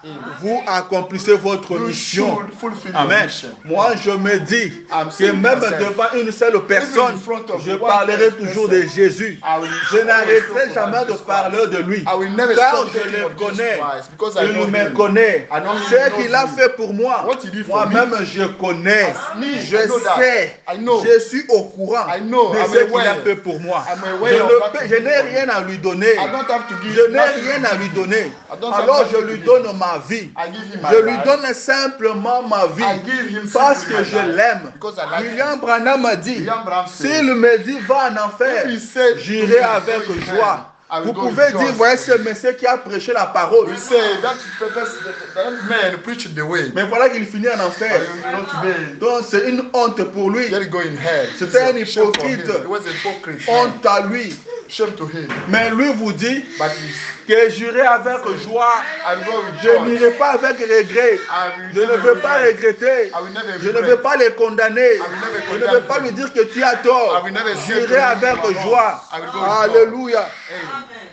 Vous accomplissez votre You mission. should fulfill your Amen. mission. Moi, je me dis I'm que saying même myself, devant une seule personne, in front of je one parlerai person, toujours de Jésus. I will Je n'arrêterai always talk jamais about de Jesus parler de lui. I will never Car stop je talking le about Jesus connais. Christ because I Il know me him. connaît. I know him, Ce he knows qu'il a me. fait pour moi, What he did for me. moi-même je connais. As me, Je I know that. sais. I know. Je suis au courant I know. de I'm ce qu'il a aware. fait pour moi. I'm Je aware of ne what peux- he je did n'ai for me. rien à lui donner. I don't have to give Je n'ai nothing rien to à him. lui donner. I don't have Alors je nothing lui to donne ma vie. I give him my Je lui life. donne simplement ma vie. I give him Parce simply que my je life. l'aime. Because I like William him. Branham a dit, William Branham said, s'il me dit va en enfer, if he said, j'irai "Go avec in hell, joie. I will Vous go pouvez with dire, joy." voyez ce monsieur qui a prêché la parole. We say that man preached the way. Mais voilà qu'il finit en enfer. But you know today, Donc c'est une honte pour lui. let it go in hell. C'était un It's a shame for him. hypocrite. It was a hypocrite. Honte à lui. Shame to him. Mais lui vous dit But que j'irai avec joie. I will go with Je joy. n'irai pas avec regret. I will Je ne never veux pas regret. regretter. I will never Je ne regret. veux pas les condamner. will never Je ne condemn veux pas them. lui dire que tu as tort. I will never say J'irai to him, avec "You are wrong." joie. I will go with joy. Alléluia.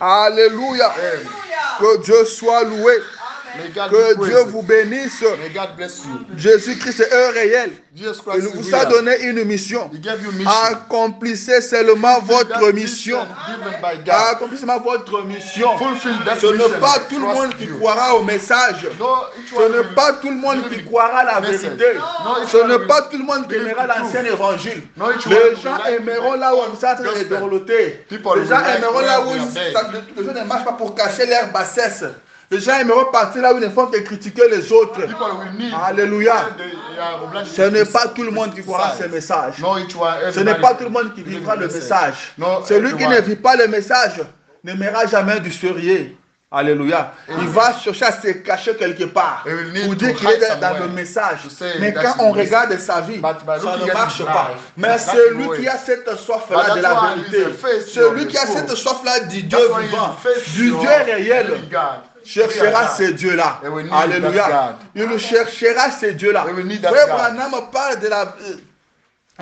Amen. Alléluia. Amen. Que Dieu soit loué. May God Que be Dieu praised. vous bénisse. May God bless you. Jésus-Christ est un réel. Jesus Christ Il is vous a real. donné une mission. He gave you mission. Accomplissez seulement votre That mission. given by God. Accomplissez seulement votre mission. Fulfill that Ce n'est mission. pas tout le Trust monde qui you. croira au message. No, each Ce one n'est will pas tout le monde qui believe croira la message. vérité. No, each Ce one n'est will pas tout le monde qui believe aimera the l'ancien truth. évangile. No, each Les one gens will like aimeront the là où on s'est de gospel. dorloter. People Les will gens like aimeront là où where they are les gens ne marchent pas pour cacher leur bassesse. Les gens aimeront partir là où ils ne font que critiquer les autres. People will need. Alléluia. where they are obliged Ce to n'est be pas tout le monde qui croira criticize. ce message. No, each one, Ce n'est everybody pas tout le monde qui believe vivra the le message. No, Celui qui everyone. ne vit pas le message n'aimera jamais du sérieux. Alléluia. Il va chercher à se cacher quelque part He will need pour to dire qu'il est hide dans somewhere le message. to say Mais that's quand on the message. regarde sa vie, But by ça looking ne at marche his pas. life, Mais it's not celui the qui way. a cette soif-là But de that's la why vérité, he's a faithful celui of qui a the cette truth. soif-là du Dieu That's why vivant, he's faithful du of Dieu the réel, living God. cherchera God. ces dieux-là. They will need Alléluia. that Il cherchera ces dieux-là. They will need that Frère God. Branham parle de la...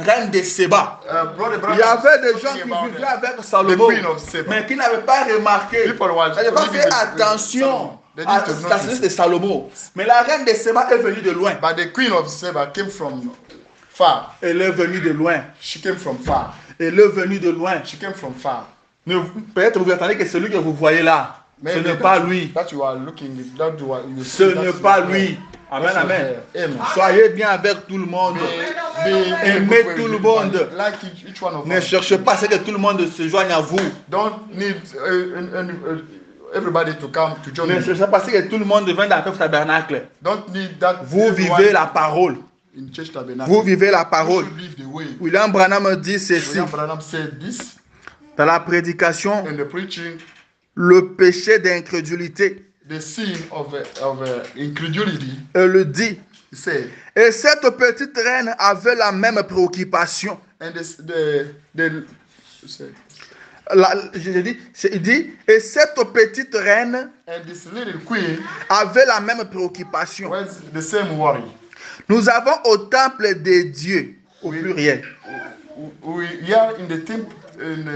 reine de Séba. Brother, Il y avait des talking gens qui about vivaient avec Salomon, the queen of Sheba. mais qui n'avaient pas remarqué, People were n'avaient pas living fait with attention Solomon. They à didn't la notice. sagesse de Salomon. Mais la reine de Séba est venue de loin. But the queen of Sheba came from far. Elle est venue de loin. She came from far. Elle est venue de loin. She came from far. Peut-être vous attendez que celui que vous voyez là, ce n'est pas lui. That you are looking, that you Ce see, n'est that's pas your lui. hair. Amen, That's your amen. hair. Amen. Soyez bien avec tout le monde. Aimez tout le monde. Like each one of Ne us. cherchez pas à ce que tout le monde se joigne à vous. Don't need everybody to come to join Ne you. cherchez pas à ce que tout le monde vienne dans le tabernacle. Don't need that. Vous everyone vivez la parole. in church tabernacle. Vous vivez la You parole. should live the way. William Branham dit ceci William Branham said this dans la prédication, in the preaching. le péché d'incrédulité. The sin of incredulity. Elle dit. He said, Et cette petite reine avait la même préoccupation. and Il dit, et cette petite reine and this little queen avait la même préoccupation. was the same worry. Nous avons au temple des dieux, au pluriel, We are in the temple,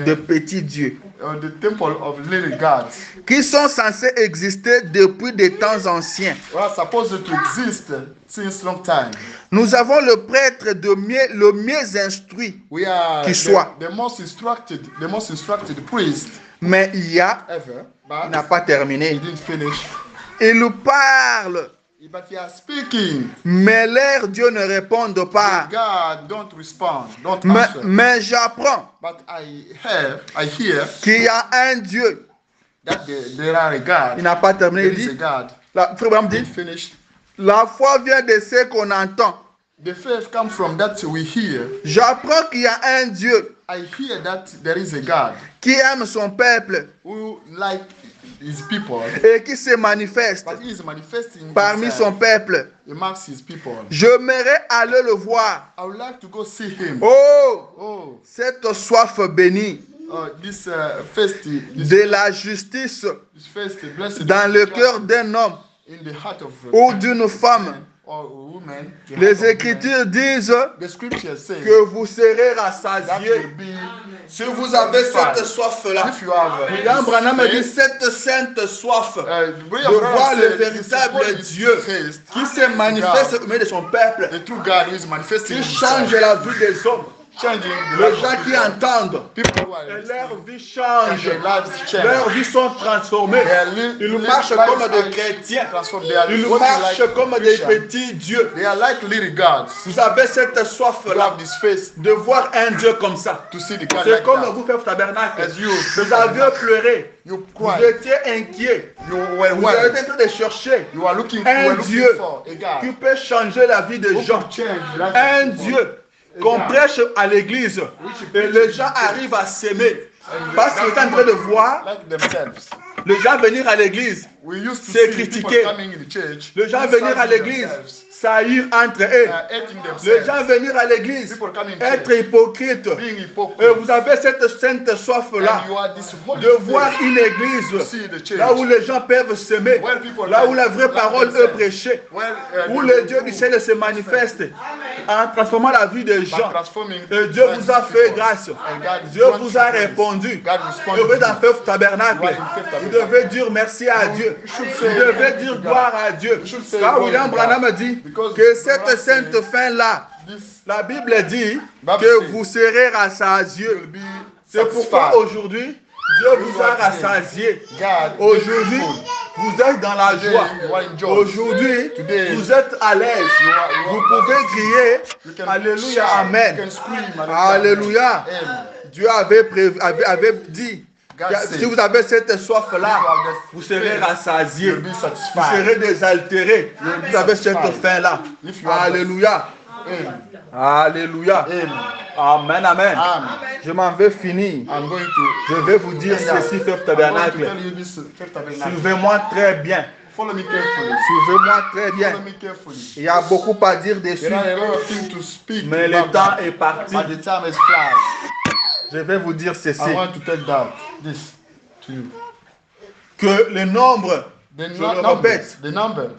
de petits dieux, the temple of little gods. qui sont censés exister depuis des temps anciens. We are supposed to exist since long time. Nous avons le prêtre le mieux instruit, We are Qui soit. the most instructed priest mais il y a, ever. il But n'a pas he terminé. didn't finish. Il nous parle, But he is speaking. mais leurs dieux ne répondent pas. God don't respond, don't Mais, answer. mais j'apprends But I hear qu'il y a un Dieu. that there are a God. Il n'a pas terminé. There Il is a dit, God. Frère Branham He dit, finished. la foi vient de ce qu'on entend. The faith comes from that we hear. J'apprends qu'il y a un Dieu I hear that there is a God qui aime son peuple who like his people, et qui se manifeste but he is manifesting parmi himself son peuple. amongst his people. J'aimerais aller le voir. I would like to go see him. Oh, Oh, cette soif bénie this feast, de la justice this feast, blessed dans le cœur d'un homme in the heart of ou d'une femme. or woman. the heart Les of woman. Écritures disent The scripture says que vous serez that rassasiés. will be Si vous avez cette soif-là, if you have William Branham dit cette sainte soif William de Branham voir le said, véritable this is Dieu Christ, qui se manifeste au milieu de son peuple, the true God who is manifesting qui himself, change la vie des hommes. changing the Les life gens of qui people. entendent, People who are et listening, leur vie and change, their lives change. leurs vies sont transformées. Ils marchent comme des chrétiens, ils marchent comme des petits dieux. They are like little gods. Vous avez cette You soif-là have this faith de voir un Dieu comme ça. to see the God C'est like comme that. vous faites au tabernacle. As you Vous aviez pleuré, you vous cry, étiez inquiet, you were vous worried. étiez en train de chercher You are looking, un you were looking Dieu for a qui God peut changer la vie des who gens. could change the life Un of people. Dieu qu'on prêche à l'église et les gens arrivent à s'aimer. Parce qu'ils sont en train de voir Like themselves. les gens venir à l'église, We used to c'est see people critiqué. coming in the church, les gens venir à l'église, saillir entre eux. hating Les themselves, gens venir à l'église, people coming in être church, hypocrites. being Et hypocrite. vous avez cette sainte soif-là And you are this holy de voir faith une to église see the church. là où les gens peuvent s'aimer, Where people là où like- la vraie like parole est themselves. prêchée, Where, où the- le Dieu du ciel se manifeste en transformant la vie des by gens. transforming Et Dieu vous a fait people. grâce. And God Dieu grants vous a you grace. répondu. God Vous responded devez to en you. faire tabernacle. You are in faith Vous tabernacle. devez dire merci à Dieu. should Vous say devez thank dire you, gloire à Dieu. You should say Car glory William to God. Branham dit Because que cette Branham sainte said, fin-là, This la Bible dit Bible que says, vous serez rassasiés. will be C'est pourquoi satisfied. aujourd'hui, Dieu vous a rassasié. God, Aujourd'hui, faithful. vous êtes dans la Today, joie. you are in joy. Aujourd'hui, Today, vous êtes à l'aise. you Vous are- pouvez crier You can Alléluia, shout, Amen. you can scream, Alléluia. Amen. Dieu avait dit, God que said, si vous avez cette soif-là, you have the vous serez faith, rassasiés. you'll be Vous satisfied. serez désaltérés. Vous avez cette satisfied. faim-là. If you have the- Alléluia. Amen. Alléluia. Amen. Amen, amen. Amen. Je m'en vais finir. I'm going to. Je vais vous dire ceci, Feu I'm going to Tabernacle. tell you this faith tabernacle. Suivez-moi très bien. Follow me carefully. Suivez-moi très bien. Follow me carefully. Il y a beaucoup à dire dessus, There are a lot of things to speak mais le about temps that, est parti. but the time has flies. Je vais vous dire ceci, I want to tell that this to you. que le nombre, The je le répète, the number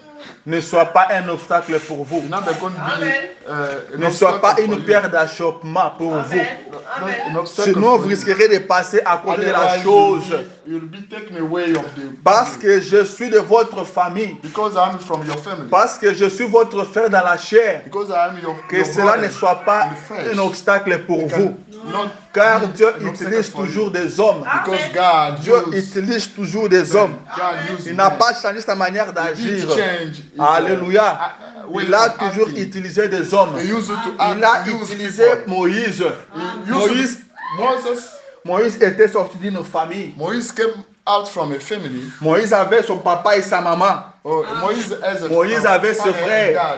ne soit pas un obstacle pour vous. It's not going to be an Ne soit pas obstacle for une you. pierre d'achoppement pour vous. Amen. Not an Amen. obstacle Sinon, for vous you. risquerez de passer à côté de la Otherwise, chose. you'll be taken away of the Parce que je suis de votre famille. because I am from your family. Parce que je suis votre frère dans la chair. Because I am your Que your cela brother ne soit pas in the flesh. un obstacle pour vous. Not Car be Dieu an obstacle utilise for you. toujours des hommes. Because God Dieu uses utilise toujours des hommes. God uses Il n'a men. pas changé sa manière He d'agir. did change his, Alléluia. way Il a of toujours acting. utilisé des hommes. He used to act, Il a use utilisé people. Moïse. He Moïse, used Moses. Moïse était sorti d'une famille. Moïse came out from a family. Moïse avait son papa et sa maman. Moïse avait ce frère.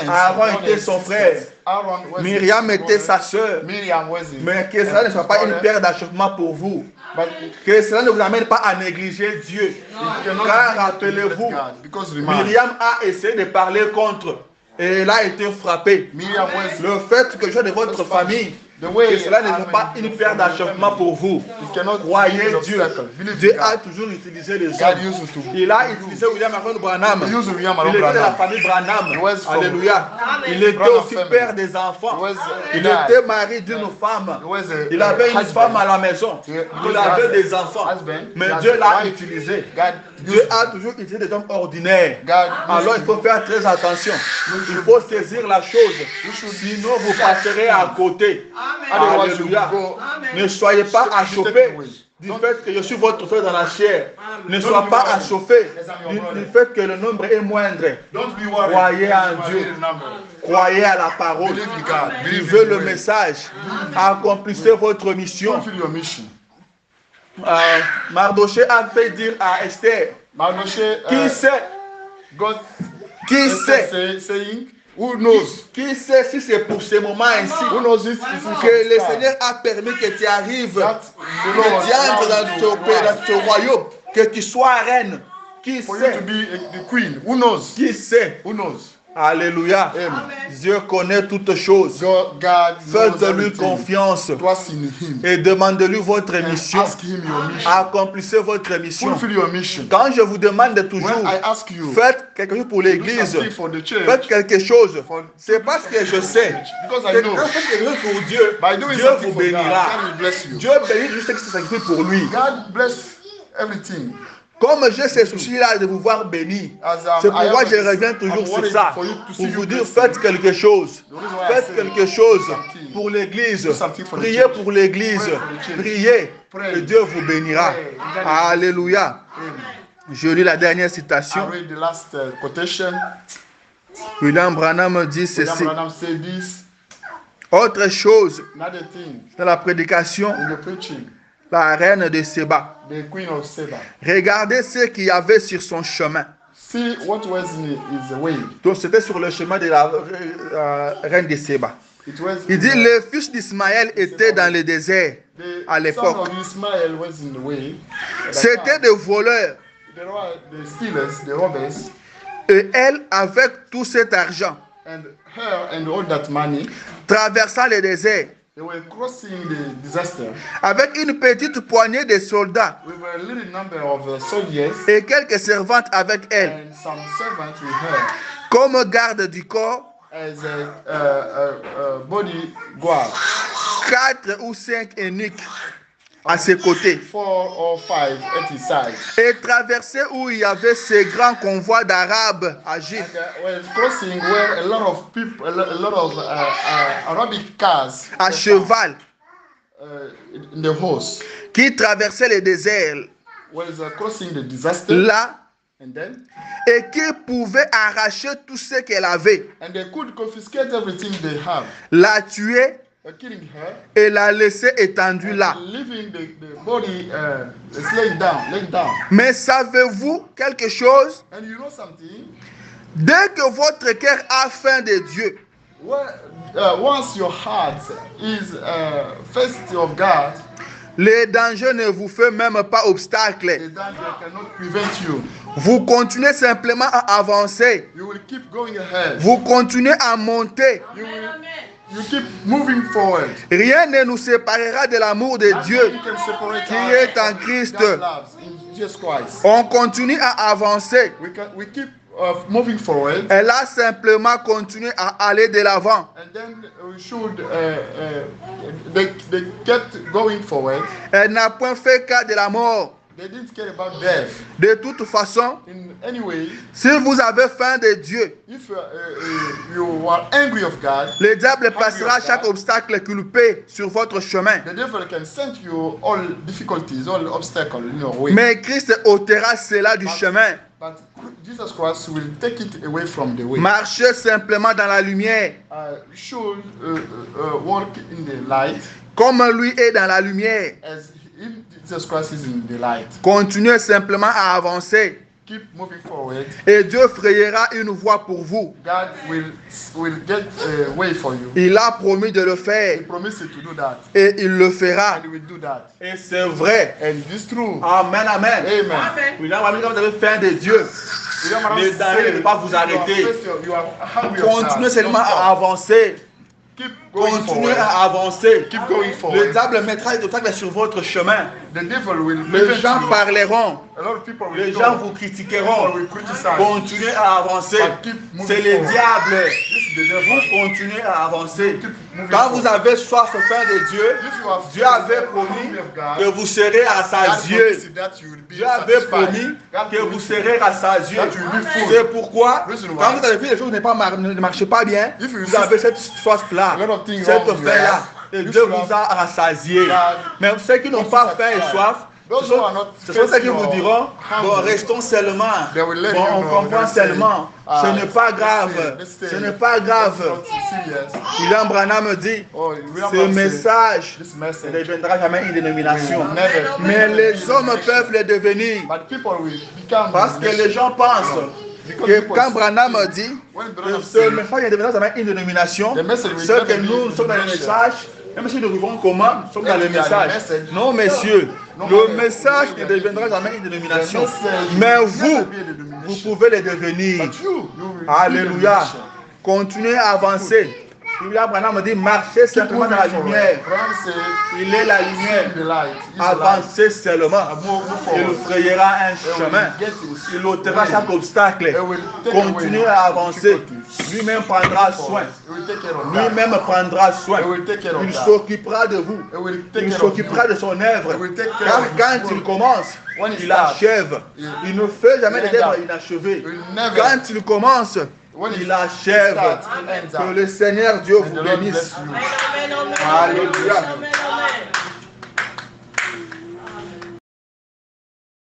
Aaron était son frère. Myriam était sa sœur. Mais que cela ne soit pas une pierre d'achoppement pour vous. Que cela ne vous amène pas à négliger Dieu. Car rappelez-vous, Myriam a essayé de parler contre. Et elle a été frappée. Le fait que je sois de votre famille, que cela ne soit pas une pierre d'achoppement pour vous. Croyez Dieu. Dieu a toujours utilisé les hommes. Il a utilisé William Aaron Branham. Il était de la famille Branham. Alléluia. Il était aussi père des enfants. Il était mari d'une femme. Il avait une femme à la maison. Il avait des enfants. Mais Dieu l'a utilisé. Dieu a toujours utilisé des hommes ordinaires. Alors il faut faire très attention. Il faut saisir la chose. Sinon vous passerez à côté. Alléluia. Ne soyez pas achoppés du fait que je suis votre frère dans la chair. Ne sois pas achoppé du fait que le nombre est moindre. Croyez en Dieu. Croyez à la parole. Vivez le message. Accomplissez votre mission. Mardoché a fait dire à Esther, qui sait, qui sait, who knows? Qui sait si c'est pour ce moment ainsi Who knows if que le Seigneur a permis que tu arrives, que tu entres dans ce royaume, que tu sois reine. Qui for you to sait? be the queen? Who knows? Qui sait? Who knows? Alléluia. Amen. Dieu connaît toutes choses. God knows Faites-lui everything. confiance Trust in Him. et demandez-lui votre And mission. ask Him your mission. Accomplissez votre mission. Fulfill your mission. Quand je vous demande toujours, When I ask you, faites quelque chose pour do l'église, something for the church, faites quelque chose. for- C'est parce que je sais. because I Que know, quand faites quelque chose pour Dieu, by doing Dieu something vous for God, bénira. God will bless you. Dieu bénit juste ce qui se sacrifie pour lui. God bless everything. Comme j'ai ce souci-là de vous voir béni, c'est pourquoi je reviens toujours sur ça. Pour vous dire, faites quelque chose. Faites quelque chose pour l'église. Priez pour l'église. Priez. Et Dieu vous bénira. Alléluia. Je lis la dernière I citation. read the last quotation. William Branham dit William ceci. Branham said this. Autre chose Another thing dans la prédication, in the preaching, la reine de Séba. the Queen of Seba. Regardez ce qu'il y avait sur son chemin. See what was in his way. Donc c'était sur le chemin de la reine de Séba. It was Il dit, le fils d'Ismaël était dans le désert the à son l'époque. of Ismael was in the way. At that C'était time, des voleurs. the stealers, the robbers, Et elle, avec tout cet argent, and her and all that money, traversant le désert, they were crossing the disaster avec une petite poignée de soldats with a little number of soldiers et quelques servantes avec elle, and some servants with her comme garde du corps, as a bodyguard. 4 ou 5 eunuques à ses côtés. 4 or 5 at his side. Et traversaient où il y avait ces grands convois d'Arabes âgés, And were crossing where a lot of people, a lot of Arabic cars à cheval, in the horse qui traversaient le désert was crossing the disaster, là and then et qui pouvaient arracher tout ce qu'elle avait, and they could confiscate everything they have, la tuer killing her, et la laisser étendue là. leaving the body laying down. Mais savez-vous quelque chose? And you know something? Dès que votre cœur a faim de Dieu, Once your heart is thirsty of God, les dangers ne vous font même pas obstacle. the danger cannot prevent you. Vous continuez simplement à avancer. You will keep going ahead. Vous continuez à monter. You keep moving forward. Rien ne nous séparera de l'amour de Dieu Nothing can separate qui us est en from Christ. God's love in Jesus Christ. On continue à avancer. We keep of moving forward. Elle a simplement continué à aller de l'avant. And then we should, they kept going forward. Elle n'a point fait cas de la mort. They didn't care about death. De toute façon, In any way, si vous avez faim de Dieu, if you are angry of God, le diable passera chaque obstacle qu'il peut sur votre chemin. the devil can send you all difficulties, all obstacles in your way. Mais Christ ôtera cela du chemin. But Jesus Christ will take it away from the way. Marchez simplement dans la lumière, You should walk in the light comme lui est dans la lumière. as if Jesus Christ is in the light. Continuez simplement à avancer Keep moving forward. et Dieu frayera une voie pour vous. God will get a way for you. Il a promis de le He faire promised to do that, et il le fera. and He will do that. Et c'est vrai. And it's true. Amen, amen. Amen. Amen. Oui, là, quand vous avez faim de Dieu, le danger ne peut pas vous arrêter. Continuez seulement à avancer. Keep going Continuez forward. à avancer. Keep going Le forward. diable mettra des obstacles sur votre chemin. The devil will Les prevent gens you. parleront. A lot of people will Les talk. gens vous critiqueront. People will criticize. Continuez à avancer. But keep moving C'est le forward. diable. This is the devil. Vous continuez à avancer. Keep moving Quand vous forward. avez soif au faim de Dieu, If you have Dieu avait faith, promis of God, que vous serez God rassasiés. promises that you will be Dieu avait satisfied. promis God que vous promises serez rassasiés. that you will be full. C'est pourquoi, Reason why. quand vous avez vu les choses ne marchent pas bien, If you vous avez cette soif-là, a lot of things cette wrong with faim-là, you, et you Dieu should vous have a rassasiés. God Mais ceux qui n'ont pas faim et soif, Those who are not ce sont ceux qui vous thirsty diront, or bon, hungry, restons seulement, they will let bon, you on know, comprend they'll say, seulement, ce n'est pas grave, ce n'est pas grave. Serious. William Branham dit, Oh, William ce Branham message said, this ne message deviendra jamais une dénomination. never. Mais les hommes peuvent le devenir. But people will become. Parce que les gens pensent que quand Branham dit When que Branham ce said, message ne deviendra jamais une dénomination, the message will ce que never be nous sommes dans le denomination. message, même si nous vivons comment, nous sommes dans le If we are the message. message, Non, messieurs, no le matter message who ne we are, deviendra jamais une the dénomination. message Mais will vous, never be a vous denomination. pouvez le devenir. But you will be Alléluia. a denomination. Continuez à avancer. William Branham dit, marchez Keep simplement dans moving la forward. lumière. Branham said, Il est la "See lumière. the light. He's the light. Avancez seulement. Move Il forward. frayera un And chemin. will get you. Il ôtera chaque obstacle. It will take Continuez away à avancer. difficulties. Lui-même prendra soin. It will take care of that. Lui-même prendra soin. It will take care of Il that. s'occupera de vous. It will take Il care of s'occupera you. de son œuvre. It will take care of Quand his il work. commence, When he il starts, achève. he- Il ne fait jamais he des œuvres end up. inachevées. He will never- Quand il commence, When he il achève. starts, he ends Que up. le Seigneur Dieu And vous the Lord bénisse. bless you. Alléluia.